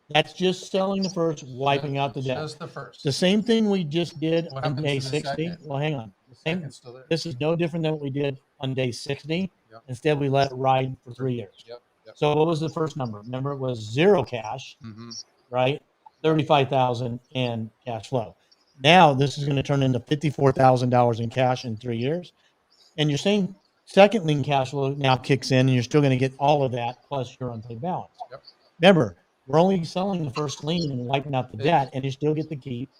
Speaker 2: That's just selling the first, wiping out the debt.
Speaker 3: Just the first.
Speaker 2: The same thing we just did
Speaker 3: What
Speaker 2: on
Speaker 3: happens
Speaker 2: day
Speaker 3: to the
Speaker 2: 60.
Speaker 3: second?
Speaker 2: Well, hang on.
Speaker 3: Second's still there.
Speaker 2: This is no different than what we did on day 60.
Speaker 3: Yep.
Speaker 2: Instead, we let it ride for 3 years.
Speaker 3: Yep.
Speaker 2: So what was the first number? Remember, it was zero cash,
Speaker 3: Mm-hmm.
Speaker 2: right? 35,000 in cash flow. Now this is going to turn into $54,000 in cash in 3 years. And you're saying second lien cash flow now kicks in, and you're still going to get all of that plus your unpaid balance.
Speaker 3: Yep.
Speaker 2: Remember, we're only selling the first lien and wiping out the debt, and you still get to keep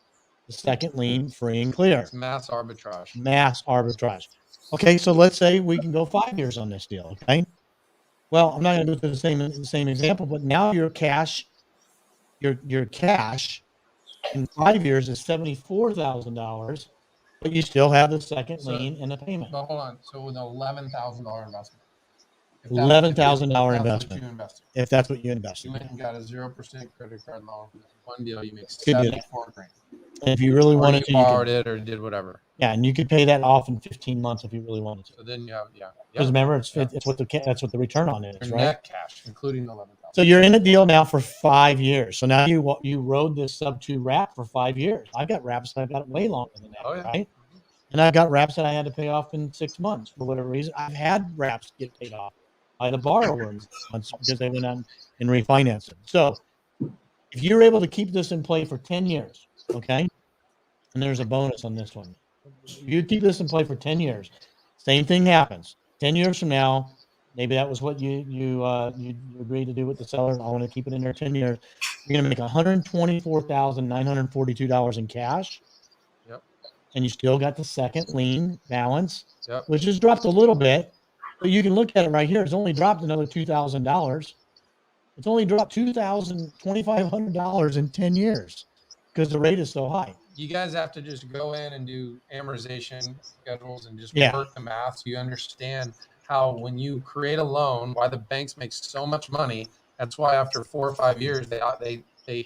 Speaker 2: the second lien free and clear.
Speaker 3: It's mass arbitrage.
Speaker 2: Mass arbitrage. Okay, so let's say we can go 5 years on this deal. Okay. Well, I'm not going to do the same example, but now your cash in 5 years is $74,000, but you still have the second lien and the payment.
Speaker 3: But hold on. So with an $11,000 investment.
Speaker 2: $11,000 investment. If that's what you invested.
Speaker 3: You went and got a 0% credit card loan. One deal, you make
Speaker 2: Could do that.
Speaker 3: $74,000.
Speaker 2: And if you really wanted to,
Speaker 3: you borrowed it or did whatever.
Speaker 2: Yeah, and you could pay that off in 15 months if you really wanted to.
Speaker 3: So then you have,
Speaker 2: Because remember, it's what that's what the return on it is,
Speaker 3: your
Speaker 2: right?
Speaker 3: net cash, including the $11,000.
Speaker 2: So you're in a deal now for 5 years. So now you rode this sub 2 wrap for 5 years. I've got wraps that I've got it way longer than that, right? And I've got wraps that I had to pay off in 6 months for whatever reason. I've had wraps get paid off by the borrower in 6 months because they went on and refinanced it. So if you're able to keep this in play for 10 years, okay, and there's a bonus on this one. You keep this in play for 10 years. Same thing happens. 10 years from now, maybe that was what you agreed to do with the seller. I want to keep it in there 10 years. You're going to make $124,942 in cash.
Speaker 3: Yep.
Speaker 2: And you still got the second lien balance,
Speaker 3: Yep.
Speaker 2: which has dropped a little bit. But you can look at it right here. It's only dropped another $2,000. It's only dropped $2,500 in 10 years because the rate is so high.
Speaker 3: You guys have to just go in and do amortization schedules and just work the math so you understand how when you create a loan, why the banks make so much money. That's why after 4 or 5 years, they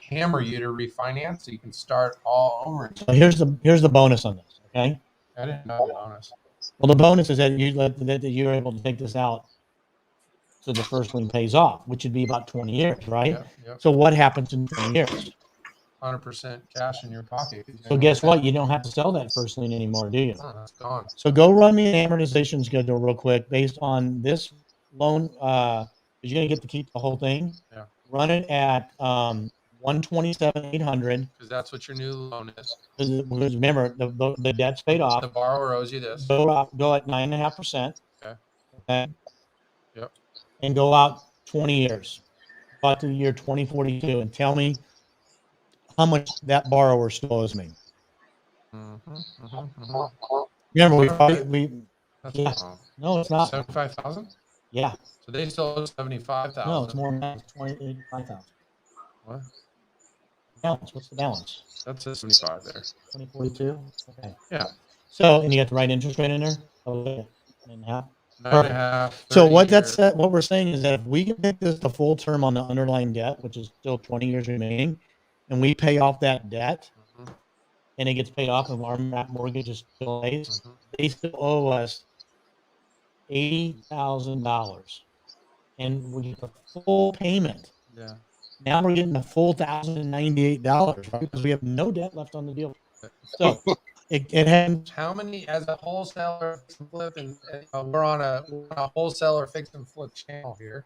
Speaker 3: hammer you to refinance so you can start all over again.
Speaker 2: So here's the bonus on this, okay?
Speaker 3: I didn't know the bonus.
Speaker 2: Well, the bonus is that you're able to take this out so the first lien pays off, which would be about 20 years, right?
Speaker 3: Yep.
Speaker 2: So what happens in 20 years?
Speaker 3: 100% cash in your pocket.
Speaker 2: So guess what? You don't have to sell that first lien anymore, do you?
Speaker 3: Oh, that's gone.
Speaker 2: So go run me an amortization schedule real quick based on this loan. You're going to get to keep the whole thing.
Speaker 3: Yeah.
Speaker 2: Run it at 127,800.
Speaker 3: Because that's what your new loan is.
Speaker 2: Because remember, the debt's paid off.
Speaker 3: The borrower owes you this.
Speaker 2: Go at 9.5%.
Speaker 3: Okay.
Speaker 2: Okay.
Speaker 3: Yep.
Speaker 2: And go out 20 years, about to the year 2042, and tell me how much that borrower still owes me. Remember,
Speaker 3: That's
Speaker 2: yeah. No, it's not
Speaker 3: 75,000.
Speaker 2: Yeah.
Speaker 3: So they still owe 75,000.
Speaker 2: No, it's more than that. It's 28,500.
Speaker 3: What?
Speaker 2: Balance. What's the balance?
Speaker 3: That's a 75 there.
Speaker 2: 2042. Okay.
Speaker 3: Yeah.
Speaker 2: So, and you got the right interest rate in there. Oh, 9.5.
Speaker 3: 9.5.
Speaker 2: So what what we're saying is that if we can make this the full term on the underlying debt, which is still 20 years remaining, and we pay off that debt, and it gets paid off, and our mortgage is still pays, they still owe us $80,000, and we get the full payment.
Speaker 3: Yeah.
Speaker 2: Now we're getting the full $1,098, right? Because we have no debt left on the deal. So it has.
Speaker 3: How many, as a wholesaler flip, and we're on a wholesaler fix and flip channel here.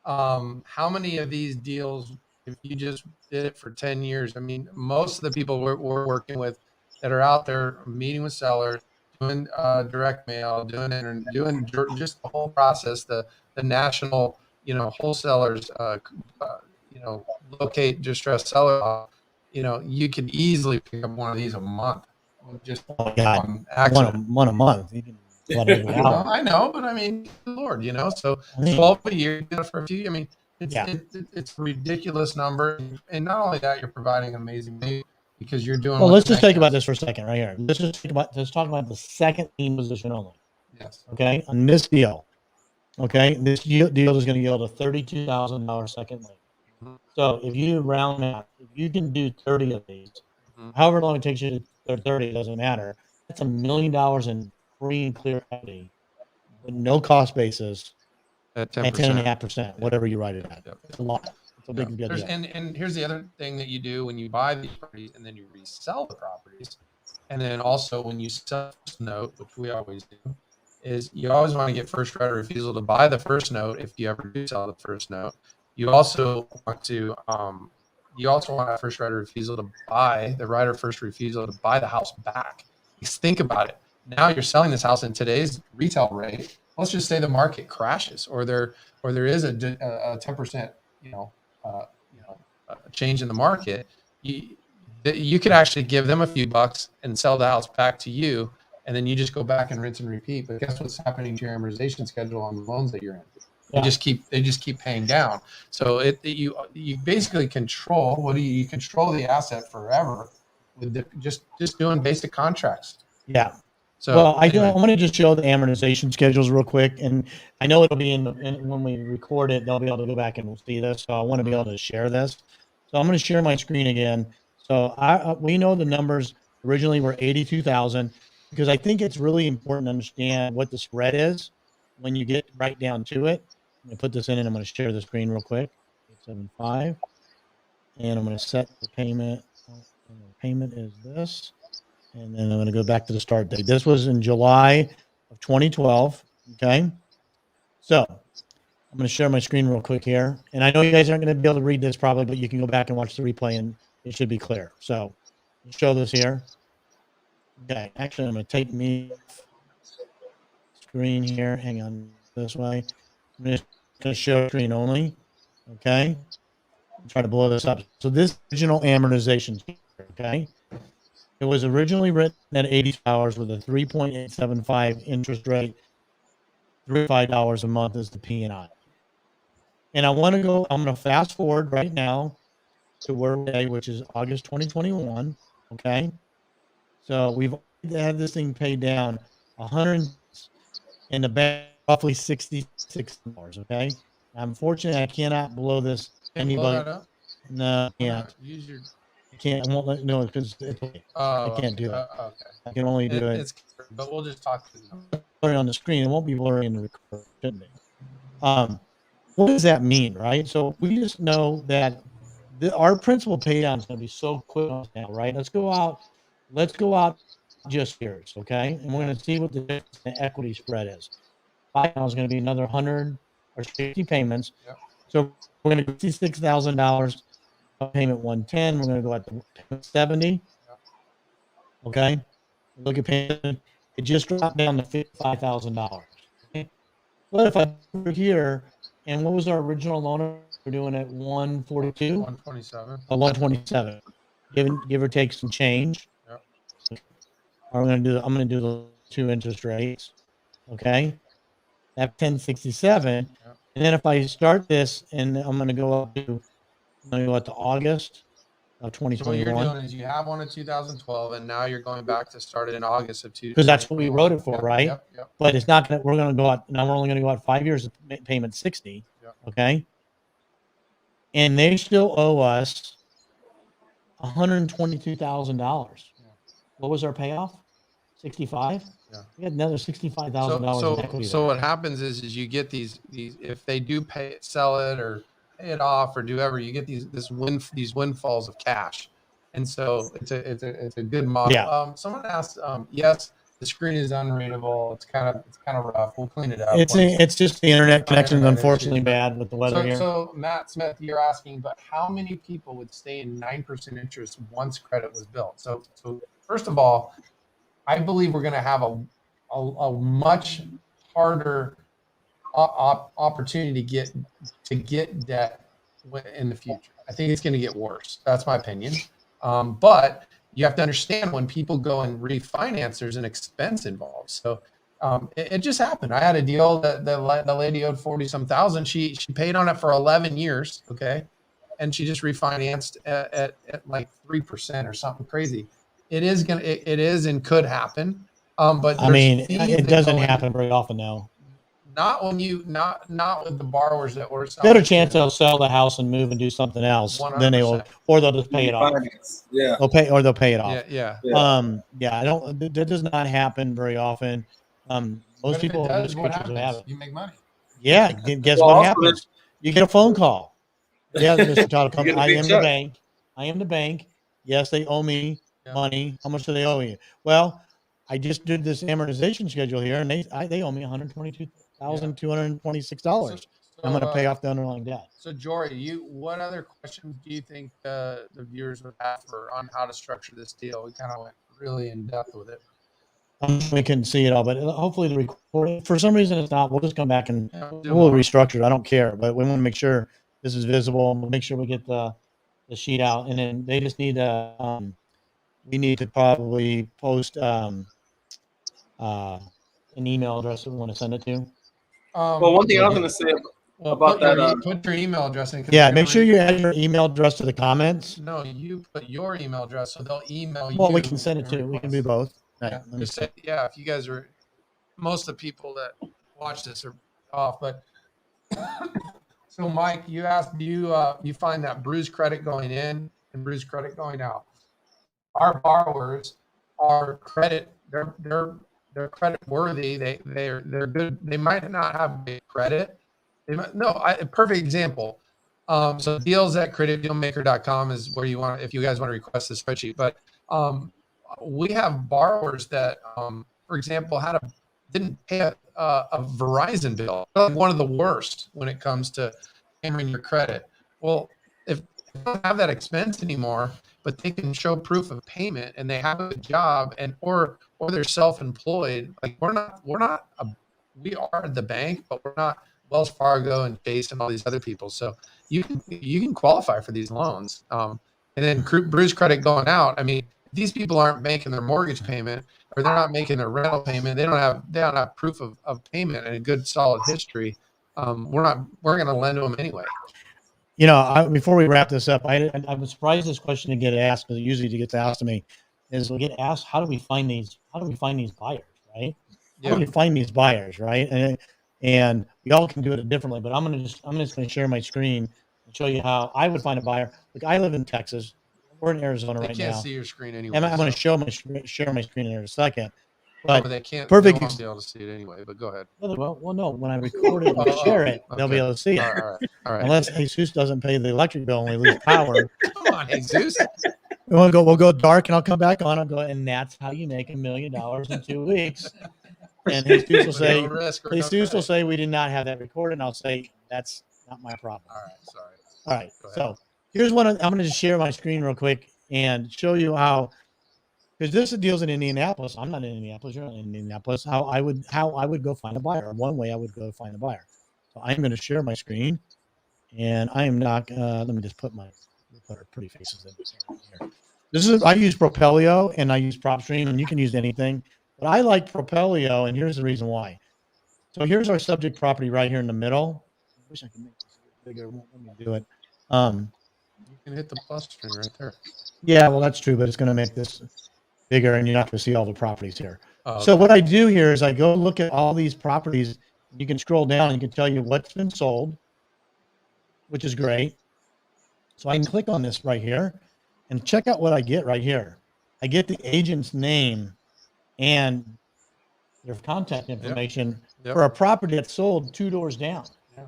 Speaker 3: How many of these deals, if you just did it for 10 years? I mean, most of the people we're working with that are out there meeting with sellers, doing direct mail, doing just the whole process, the national, wholesalers, locate distressed seller. You could easily pick up one of these a month. Just
Speaker 2: one a month. You can
Speaker 3: I know, but I mean, Lord, so 12 a year for a few. I mean, it's a ridiculous number, and not only that, you're providing an amazing value because you're doing.
Speaker 2: Well, let's just think about this for a second, right here. Let's talk about the second lien position only.
Speaker 3: Yes.
Speaker 2: Okay, on this deal. Okay, this deal is going to yield a $32,000 second lien. So if you round that, if you can do 30 of these, however long it takes you to 30, doesn't matter. That's $1 million in free and clear equity with no cost basis
Speaker 3: at
Speaker 2: 10.5%, whatever you write it at. Yep. It's a lot. It's a big deal.
Speaker 3: And here's the other thing that you do when you buy these properties and then you resell the properties. And then also when you sell first note, which we always do, is you always want to get first right of refusal to buy the first note if you ever do sell the first note. You also want to a first right of refusal to buy the right of first refusal to buy the house back. Because think about it. Now you're selling this house in today's retail rate. Let's just say the market crashes, or there is a 10% change in the market. You could actually give them a few bucks and sell the house back to you, and then you just go back and rinse and repeat. But guess what's happening to your amortization schedule on the loans that you're in? They just keep paying down. So you basically control. You control the asset forever with just doing basic contracts.
Speaker 2: Yeah. So I want to just show the amortization schedules real quick, and I know it'll be in when we record it, they'll be able to go back and see this. So I want to be able to share this. So I'm going to share my screen again. So we know the numbers originally were 82,000 because I think it's really important to understand what the spread is when you get right down to it. I'm going to put this in, and I'm going to share the screen real quick. 875, and I'm going to set the payment. And the payment is this. And then I'm going to go back to the start date. This was in July of 2012. Okay. So I'm going to share my screen real quick here. And I know you guys aren't going to be able to read this probably, but you can go back and watch the replay and it should be clear. So I'll show this here. Okay. Actually, I'm going to take me screen here. Hang on this way. I'm just going to show screen only. Okay. I'll try to blow this up. So this original amortization. Okay. It was originally written at 80 hours with a 3.875 interest rate, $35 a month is the P&I. And I'm going to fast forward right now to where we're at, which is August 2021. Okay. So we've had this thing paid down 100 in the bank, roughly $66. Okay. Unfortunately, I cannot blow this. Anybody? No, I can't. I can't. I won't let no because I can't do it. Okay. I can only do it.
Speaker 3: But we'll just talk to them.
Speaker 2: Blurry on the screen. It won't be blurry in the record. Shouldn't be. What does that mean, right? So we just know that our principal pay down is going to be so quick now, right? Let's go out just years, okay? And we're going to see what the difference in equity spread is. Buy now is going to be another 100 or 60 payments.
Speaker 3: Yep.
Speaker 2: So we're going to go $66,000 payment 110. We're going to go at the payment 70.
Speaker 3: Yep.
Speaker 2: Okay. Look at payment. It just dropped down to $55,000. Okay. But if I over here, and what was our original loan? We're doing at 142,
Speaker 3: 127.
Speaker 2: 127, give or take some change.
Speaker 3: Yep.
Speaker 2: I'm going to do the two interest rates. Okay. At 1067.
Speaker 3: Yep.
Speaker 2: And then if I start this, and I'm going to go up to August of
Speaker 3: So what
Speaker 2: 2021.
Speaker 3: you're doing is you have one in 2012, and now you're going back to start it in August of 2021.
Speaker 2: Because that's what we wrote it for,
Speaker 3: Yep,
Speaker 2: right?
Speaker 3: Yep.
Speaker 2: But it's not going to, we're going to go out, now we're only going to go out 5 years of payment 60.
Speaker 3: Yep.
Speaker 2: Okay. And they still owe us $122,000.
Speaker 3: Yeah.
Speaker 2: What was our payoff? 65?
Speaker 3: Yeah.
Speaker 2: We had another $65,000 in equity.
Speaker 3: So what happens is you get these if they do sell it or pay it off or do ever, you get these windfalls of cash, and so it's a good model.
Speaker 2: Yeah.
Speaker 3: Someone asked, yes, the screen is unreadable. It's kind of rough. We'll clean it up.
Speaker 2: It's just the internet connection is
Speaker 3: internet
Speaker 2: unfortunately
Speaker 3: issues.
Speaker 2: bad with the weather here.
Speaker 3: So Matt Smith, you're asking, but how many people would stay in 9% interest once credit was built? So first of all, I believe we're going to have a much harder opportunity to get debt in the future. I think it's going to get worse. That's my opinion. But you have to understand, when people go and refinance, there's an expense involved. So it just happened. I had a deal that the lady owed 40-some thousand. She paid on it for 11 years. Okay. And she just refinanced at like 3% or something crazy. It is and could happen. But
Speaker 2: I mean, it doesn't happen very often now.
Speaker 3: Not when not with the borrowers that were selling.
Speaker 2: Better chance they'll sell the house and move and do something else
Speaker 3: 100%.
Speaker 2: than they will, or they'll just pay it off.
Speaker 1: Yeah.
Speaker 2: They'll pay it off.
Speaker 3: Yeah.
Speaker 2: I don't. That does not happen very often. Most people
Speaker 3: what
Speaker 2: have
Speaker 3: happens?
Speaker 2: it.
Speaker 3: You make money.
Speaker 2: Yeah. Guess what happens? You get a phone call. Yeah, Mr. Todd, I am the bank. I am the bank. Yes, they owe me money. How much do they owe you? Well, I just did this amortization schedule here, and they owe me $122,226. I'm going to pay off the underlying debt.
Speaker 3: So, Jory, what other questions do you think the viewers would have on how to structure this deal? We kind of went really in depth with it.
Speaker 2: We couldn't see it all, but hopefully the recording, for some reason it's not, we'll just come back and we'll restructure it. I don't care, but we want to make sure this is visible, and we'll make sure we get the sheet out. And then they just need we need to probably post an email address that we want to send it to.
Speaker 1: Well, one thing I was going to say about that.
Speaker 3: Put your email address in.
Speaker 2: Yeah, make sure you add your email address to the comments.
Speaker 3: No, you put your email address, so they'll email you.
Speaker 2: Well, we can send it to. We can do both.
Speaker 3: Yeah, if you guys are, most of the people that watch this are off, but so Mike, you asked, you find that bruised credit going in and bruised credit going out. Our borrowers are they're credit worthy. They're good. They might not have big credit. A perfect example. So deals at creditdealmaker.com is where you want, if you guys want to request the spreadsheet, but we have borrowers that, for example, didn't pay a Verizon bill, one of the worst when it comes to hammering your credit. Well, if they don't have that expense anymore, but they can show proof of payment and they have a job or they're self-employed, like we are the bank, but we're not Wells Fargo and Chase and all these other people. So you can qualify for these loans. And then bruised credit going out. I mean, these people aren't making their mortgage payment or they're not making their rental payment. They don't have proof of payment and a good solid history. We're going to lend to them anyway.
Speaker 2: Before we wrap this up, I'm surprised this question didn't get asked, because it usually gets asked to me, is we get asked, how do we find these buyers, right? How do we find these buyers, right? And we all can do it differently, but I'm just going to share my screen and show you how I would find a buyer. Look, I live in Texas. We're in Arizona right now.
Speaker 3: I can't see your screen anyway.
Speaker 2: And I'm going to share my screen in a second. But
Speaker 3: they can't.
Speaker 2: perfect
Speaker 3: They won't be able to see it anyway. But go ahead.
Speaker 2: well, no. When I record it and share it, they'll be able to see it.
Speaker 3: All right.
Speaker 2: Unless Jesus doesn't pay the electric bill and we lose power.
Speaker 3: Come on, Jesus.
Speaker 2: We'll go dark, and I'll come back on. I'll go, and that's how you make $1 million in 2 weeks. And Jesus will say, will say, we did not have that recorded. And I'll say, that's not my problem.
Speaker 3: All right, sorry.
Speaker 2: All right. So here's one. I'm going to just share my screen real quick and show you how, because this deals in Indianapolis. I'm not in Indianapolis. You're not in Indianapolis. How I would go find a buyer. One way I would go find a buyer. So I'm going to share my screen, and I am not. Let me just put our pretty faces in here. I use Propelio and I use PropStream, and you can use anything, but I like Propelio, and here's the reason why. So here's our subject property right here in the middle. I wish I could make this bigger. It won't let me do it.
Speaker 3: You can hit the plus screen right there.
Speaker 2: Yeah, well, that's true, but it's going to make this bigger, and you're not going to see all the properties here.
Speaker 3: Oh,
Speaker 2: so what I do here is I go look at all these properties. You can scroll down and you can tell you what's been sold, which is great. So I can click on this right here and check out what I get right here. I get the agent's name and their contact information for a property that's sold 2 doors down.
Speaker 3: Yeah.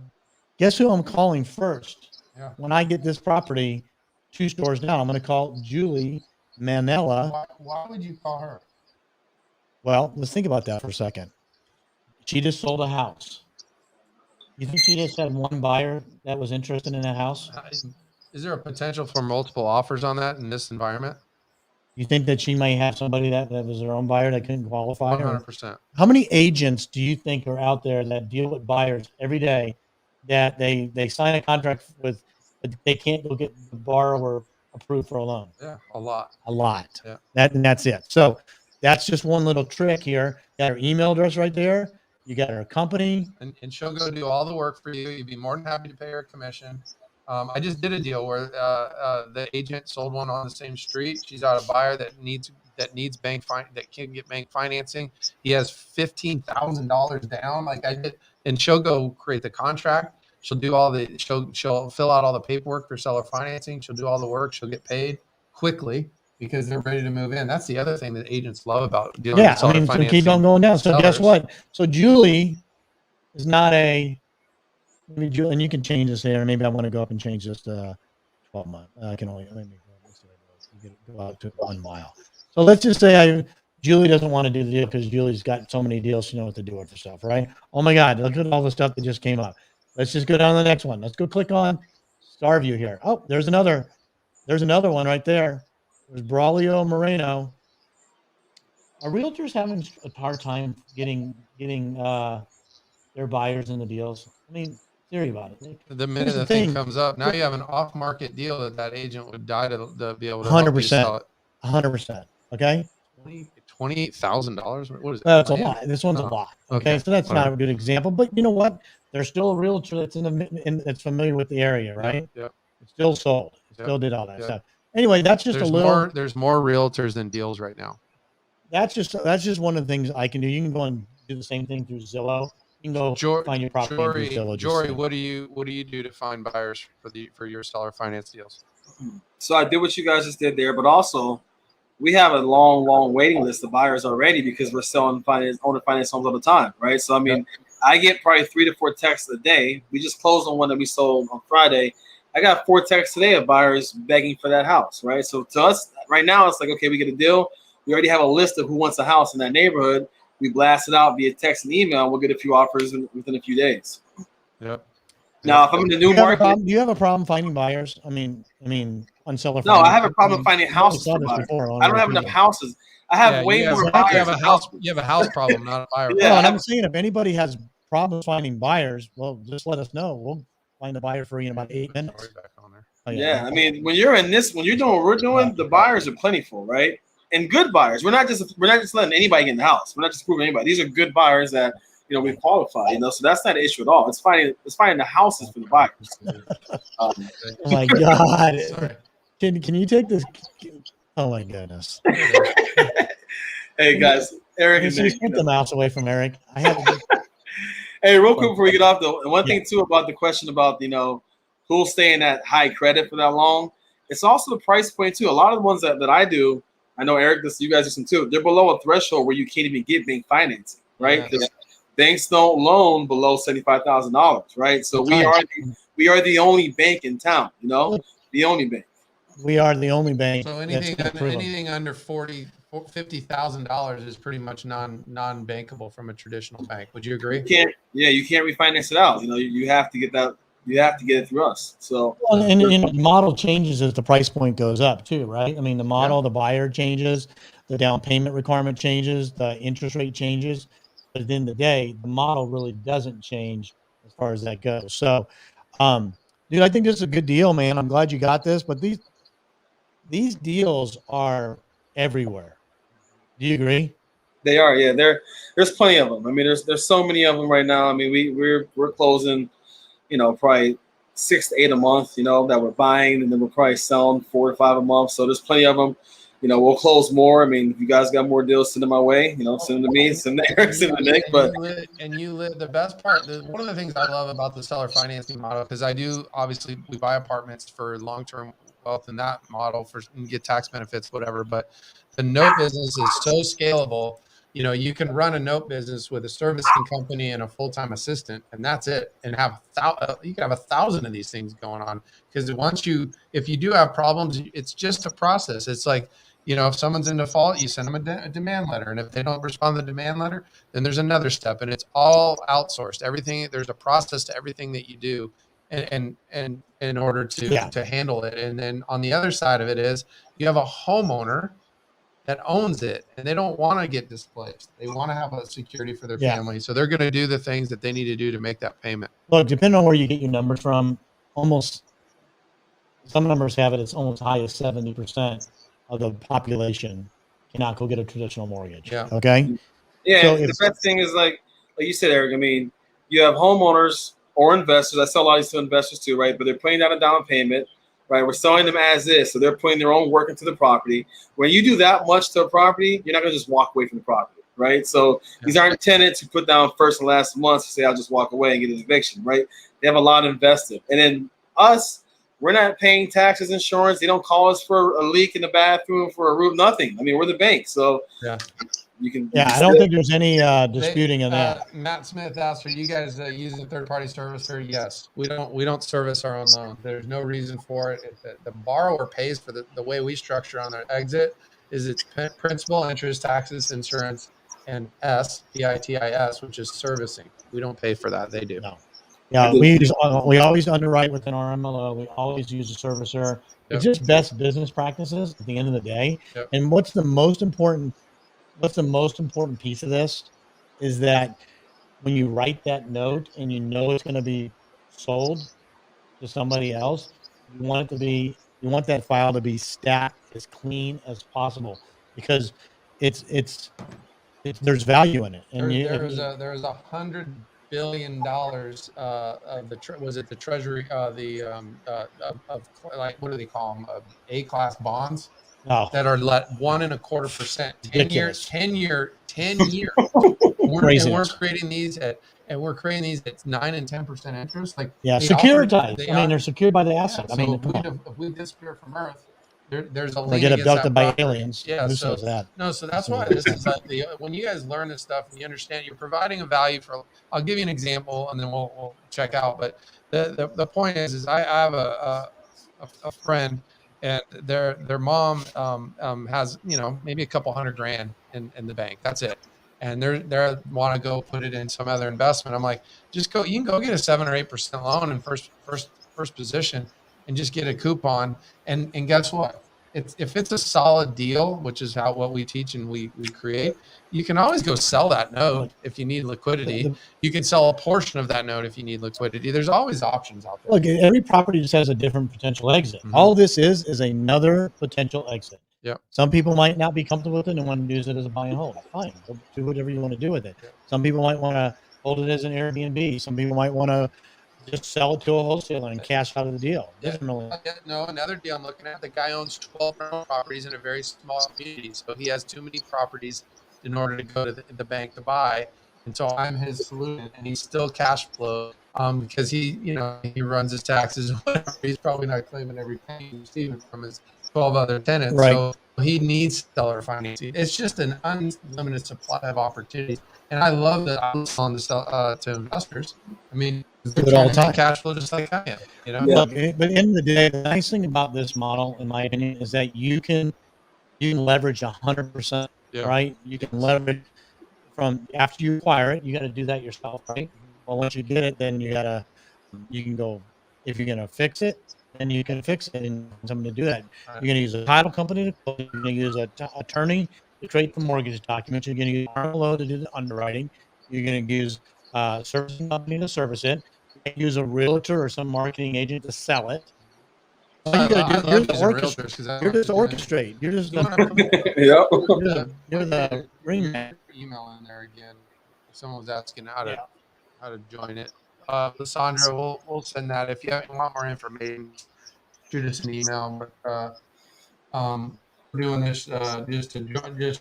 Speaker 2: Guess who I'm calling first?
Speaker 3: Yeah.
Speaker 2: When I get this property 2 stores down, I'm going to call Julie Manella.
Speaker 3: Why would you call her?
Speaker 2: Well, let's think about that for a second. She just sold a house. You think she just had one buyer that was interested in that house?
Speaker 3: Is there a potential for multiple offers on that in this environment?
Speaker 2: You think that she may have somebody that was their own buyer that couldn't qualify?
Speaker 3: 100%.
Speaker 2: How many agents do you think are out there that deal with buyers every day that they sign a contract with, but they can't go get the borrower approved for a loan?
Speaker 3: Yeah, a lot.
Speaker 2: A lot.
Speaker 3: Yeah.
Speaker 2: That's it. So that's just one little trick here. Got her email address right there. You got her company.
Speaker 3: And she'll go do all the work for you. You'd be more than happy to pay her a commission. I just did a deal where the agent sold one on the same street. She's got a buyer that needs bank that can get bank financing. He has $15,000 down, like I did, and she'll go create the contract. She'll do she'll fill out all the paperwork for seller financing. She'll do all the work. She'll get paid quickly because they're ready to move in. That's the other thing that agents love about dealing with seller financing.
Speaker 2: So keep on going down. So guess what? So Julie is not maybe Julie, and you can change this here. Maybe I want to go up and change this to 12 months. I can only go out to 1 mile. So let's just say Julie doesn't want to do the deal because Julie's got so many deals. She knows what to do with herself, right? Oh my God, look at all the stuff that just came up. Let's just go down to the next one. Let's go click on Star View here. Oh, there's another one right there. There's Braulio Moreno. Are realtors having a hard time getting their buyers in the deals? I mean, serious about it.
Speaker 3: The minute the thing comes up, now you have an off-market deal that agent would die to be able to help you sell it.
Speaker 2: 100%. Okay.
Speaker 3: $28,000. What is it?
Speaker 2: That's a lot. This one's a lot. Okay. So that's not a good example, but you know what? There's still a realtor that's that's familiar with the area, right?
Speaker 3: Yep.
Speaker 2: It still sold. It still did all that stuff. Anyway, that's just
Speaker 3: there's more realtors than deals right now.
Speaker 2: That's just one of the things I can do. You can go and do the same thing through Zillow. You can go find your property through Zillow.
Speaker 3: Jory, what do you do to find buyers for your seller finance deals?
Speaker 1: So I did what you guys just did there, but also we have a long waiting list of buyers already because we're selling owner finance homes all the time, right? So I mean, I get probably 3 to 4 texts a day. We just closed on one that we sold on Friday. I got 4 texts today of buyers begging for that house, right? So to us right now, it's like, okay, we get a deal. We already have a list of who wants a house in that neighborhood. We blast it out via text and email. We'll get a few offers within a few days.
Speaker 3: Yep.
Speaker 1: Now, if I'm in the new market,
Speaker 2: do you have a problem finding buyers? I mean, on seller.
Speaker 1: No, I have a problem finding houses for buyers. I don't have enough houses. I have way more buyers.
Speaker 3: You have a house problem, not a buyer.
Speaker 2: Yeah, and I'm saying if anybody has problems finding buyers, well, just let us know. We'll find a buyer for you in about 8 minutes.
Speaker 1: Yeah, I mean, when you're doing what we're doing, the buyers are plentiful, right? And good buyers. We're not just letting anybody get in the house. We're not just proving anybody. These are good buyers that we qualify. So that's not an issue at all. It's finding the houses for the buyers.
Speaker 2: Oh my God! Can you take this? Oh my goodness!
Speaker 1: Hey guys, Eric and Nick.
Speaker 2: Get the mouse away from Eric.
Speaker 1: Hey, real quick before we get off though, and one thing too about the question about who's staying at high credit for that long. It's also the price point too. A lot of the ones that I do I know Eric, you guys do some too. They're below a threshold where you can't even get bank financing, right? Because banks don't loan below $75,000, right? So we are the only bank in town, you know, the only bank.
Speaker 2: We are the only bank.
Speaker 3: So anything under $50,000 is pretty much non-bankable from a traditional bank. Would you agree?
Speaker 1: You can't refinance it out. You know, you have to get that. You have to get it through us. So,
Speaker 2: and the model changes as the price point goes up too, right? I mean, the model, the buyer changes, the down payment requirement changes, the interest rate changes, but at the end of the day, the model really doesn't change as far as that goes. So, dude, I think this is a good deal, man. I'm glad you got this, but these deals are everywhere. Do you agree?
Speaker 1: They are, yeah. There's plenty of them. I mean, there's so many of them right now. I mean, we're closing, you know, probably 6 to 8 a month, you know, that we're buying, and then we're probably selling 4 to 5 a month. So there's plenty of them. You know, we'll close more. I mean, if you guys got more deals, send them my way. You know, send them to me, send them to Eric, send them to Nick. But
Speaker 3: you live the best part. One of the things I love about the seller financing model, because obviously we buy apartments for long-term wealth in that model and get tax benefits, whatever. But the note business is so scalable. You know, you can run a note business with a servicing company and a full-time assistant, and that's it. And you can have 1,000 of these things going on, because if you do have problems, it's just a process. It's like, you know, if someone's in default, you send them a demand letter, and if they don't respond to the demand letter, then there's another step, and it's all outsourced. Everything, there's a process to everything that you do, and in order to handle it. And then on the other side of it is you have a homeowner that owns it, and they don't want to get displaced. They want to have a security for their family. So they're going to do the things that they need to do to make that payment.
Speaker 2: Look, depending on where you get your numbers from, some numbers have it, it's almost high as 70% of the population cannot go get a traditional mortgage.
Speaker 3: Yeah.
Speaker 2: Okay.
Speaker 1: Yeah. So the best thing is like you said, Eric, I mean, you have homeowners or investors. I sell a lot of these to investors too, right? But they're putting down a down payment. Right, we're selling them as is, so they're putting their own work into the property. When you do that much to a property, you're not going to just walk away from the property, right? So these aren't tenants who put down first and last months to say, I'll just walk away and get an eviction, right? They have a lot invested. And then us, we're not paying taxes, insurance. They don't call us for a leak in the bathroom, for a roof, nothing. I mean, we're the bank, so you can.
Speaker 2: I don't think there's any disputing of that.
Speaker 3: Matt Smith asked, "Are you guys using a third-party servicer?" Yes, we don't service our own loan. There's no reason for it. The borrower pays for the way we structure on their exit is it's principal, interest, taxes, insurance, and PITIS, which is servicing. We don't pay for that. They do.
Speaker 2: No. Yeah, we always underwrite within our MLO. We always use a servicer. It's just best business practices at the end of the day. And what's the most important piece of this is that when you write that note and you know it's going to be sold to somebody else, you want that file to be stacked as clean as possible, because there's value in it. And
Speaker 3: there was $100 billion of the Treasury like, what do they call them, A-class bonds that are let 1.25%, 10 year. We're creating these at 9 and 10% interest. Like
Speaker 2: securitized. I mean, they're secured by the asset.
Speaker 3: Yeah,
Speaker 2: I mean,
Speaker 3: if we disappear from Earth, there's a lien.
Speaker 2: We get abducted by aliens.
Speaker 3: Yeah,
Speaker 2: who says that?
Speaker 3: No, so that's why this is like when you guys learn this stuff and you understand, you're providing a value for. I'll give you an example, and then we'll check out. But the point is I have a friend, and their mom has, you know, maybe a couple $100,000 in the bank. That's it. And they want to go put it in some other investment. I'm like, you can go get a 7 or 8% loan in first position and just get a coupon. And guess what? If it's a solid deal, which is what we teach and we create, you can always go sell that note if you need liquidity. You can sell a portion of that note if you need liquidity. There's always options out there.
Speaker 2: Look, every property just has a different potential exit. Mm-hmm. All this is another potential exit.
Speaker 3: Yeah.
Speaker 2: Some people might not be comfortable with it and want to use it as a buy and hold. Fine, do whatever you want to do with it. Yeah. Some people might want to hold it as an Airbnb. Some people might want to just sell it to a wholesaler and cash out of the deal.
Speaker 3: No, another deal I'm looking at, the guy owns 12 properties in a very small community. So he has too many properties in order to go to the bank to buy. And so I'm his solution, and he's still cash flow because he runs his taxes. He's probably not claiming every penny he's receiving from his 12 other tenants.
Speaker 2: Right.
Speaker 3: So he needs seller financing. It's just an unlimited supply of opportunities. And I love that I'm selling to investors. I mean, they're
Speaker 2: Do it all
Speaker 3: trying
Speaker 2: the
Speaker 3: to make
Speaker 2: time.
Speaker 3: cash flow just like I am, you know?
Speaker 1: Yeah.
Speaker 2: Look, but at the end of the day, the nice thing about this model, in my opinion, is that you can leverage 100%,
Speaker 3: Yeah.
Speaker 2: right? You can leverage from after you acquire it. You got to do that yourself, right? Well, once you get it, then you can go, if you're going to fix it, then you can fix it and someone to do that.
Speaker 3: Right.
Speaker 2: You're going to use a title company to close. You're going to use an attorney to create the mortgage documents. You're going to use RLO to do the underwriting. You're going to use a servicing company to service it. You can use a realtor or some marketing agent to sell it. All you got to do, you're just orchestrate. You're just
Speaker 1: Yep.
Speaker 2: you're the ringman.
Speaker 3: Email in there again. Someone was asking how to join it. Lysandra, we'll send that. If you want more information, shoot us an email. But we're doing this just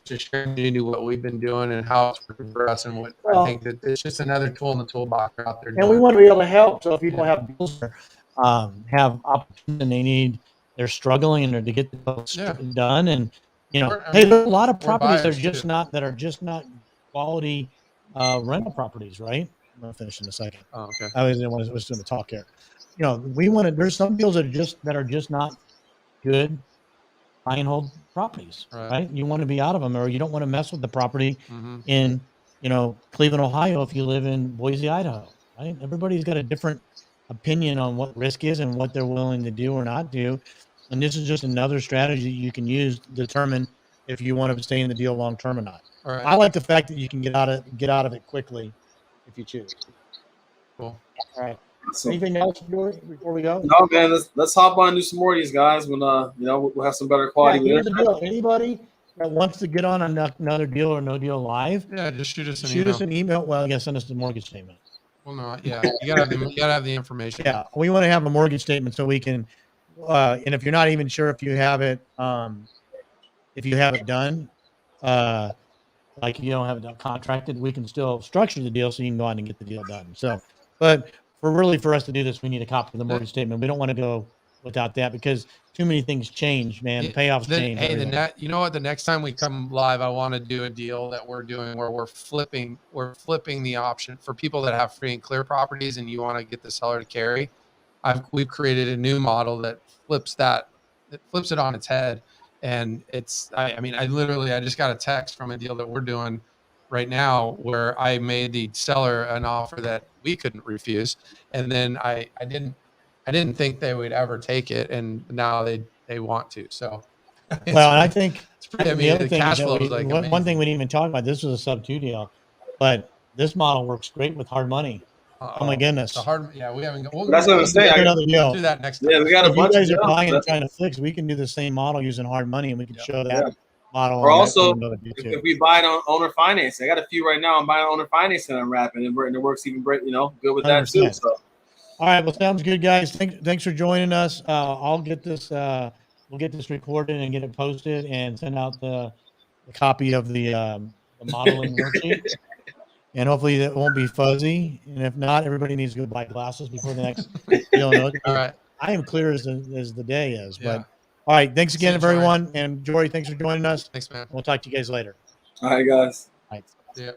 Speaker 3: to share what we've been doing and how it's working for us, and what I think that it's just another tool in the toolbox out there.
Speaker 2: And we want to be able to help. So if people have bills or have opportunity and they need, they're struggling and to get the bills done, and hey, there's a lot of properties that are just not quality rental properties, right? I'm gonna finish in a second.
Speaker 3: Oh, okay.
Speaker 2: I was doing the talk here. We want to. There's some deals that are just not good buy and hold properties, right? You want to be out of them, or you don't want to mess with the property in Cleveland, Ohio, if you live in Boise, Idaho, right? Everybody's got a different opinion on what risk is and what they're willing to do or not do, and this is just another strategy you can use to determine if you want to stay in the deal long term or not.
Speaker 3: Right.
Speaker 2: I like the fact that you can get out of it quickly if you choose.
Speaker 3: Cool.
Speaker 2: All right. So, anything else before we go?
Speaker 1: No, man. Let's hop on and do some more of these guys when we'll have some better quality.
Speaker 2: Here's the deal. Anybody that wants to get on another deal or no deal live,
Speaker 3: just shoot us
Speaker 2: an email. Well, you got to send us the mortgage statement.
Speaker 3: Well, no, you gotta have the information.
Speaker 2: Yeah, we want to have a mortgage statement so we can. And if you're not even sure if you have it done, like you don't have it contracted, we can still structure the deal so you can go on and get the deal done. So, but for us to do this, we need a copy of the mortgage statement. We don't want to go without that because too many things change, man. The payoffs change.
Speaker 3: Hey, you know what? The next time we come live, I want to do a deal that we're doing where we're flipping the option for people that have free and clear properties and you want to get the seller to carry. We've created a new model that flips it on its head. And I just got a text from a deal that we're doing right now where I made the seller an offer that we couldn't refuse. And then I didn't think they would ever take it. And now they want to. So,
Speaker 2: well, and I think
Speaker 3: the other thing cash flow is like
Speaker 2: one thing we didn't even talk about, this was a sub 2 deal, but this model works great with hard money. Oh my goodness!
Speaker 3: We haven't.
Speaker 1: That's what I'm saying.
Speaker 2: Another deal.
Speaker 3: Do that next time.
Speaker 1: Yeah, we got a bunch.
Speaker 2: You guys are buying and trying to fix. We can do the same model using hard money, and we can show that model.
Speaker 1: Or also, if we buy it on owner finance, I got a few right now. I'm buying owner finance and I'm wrapping, and it works even great. Good with that too. So,
Speaker 2: all right. Well, sounds good, guys. Thanks for joining us. I'll get this. We'll get this recorded and get it posted, and send out the copy of the modeling worksheet. And hopefully it won't be fuzzy. And if not, everybody needs to go buy glasses before the next deal. All right. I am clear as the day is. But all right. Thanks again, everyone. And Jory, thanks for joining us.
Speaker 3: Thanks, man.
Speaker 2: We'll talk to you guys later.
Speaker 1: All right, guys.
Speaker 2: All right.
Speaker 3: Yeah.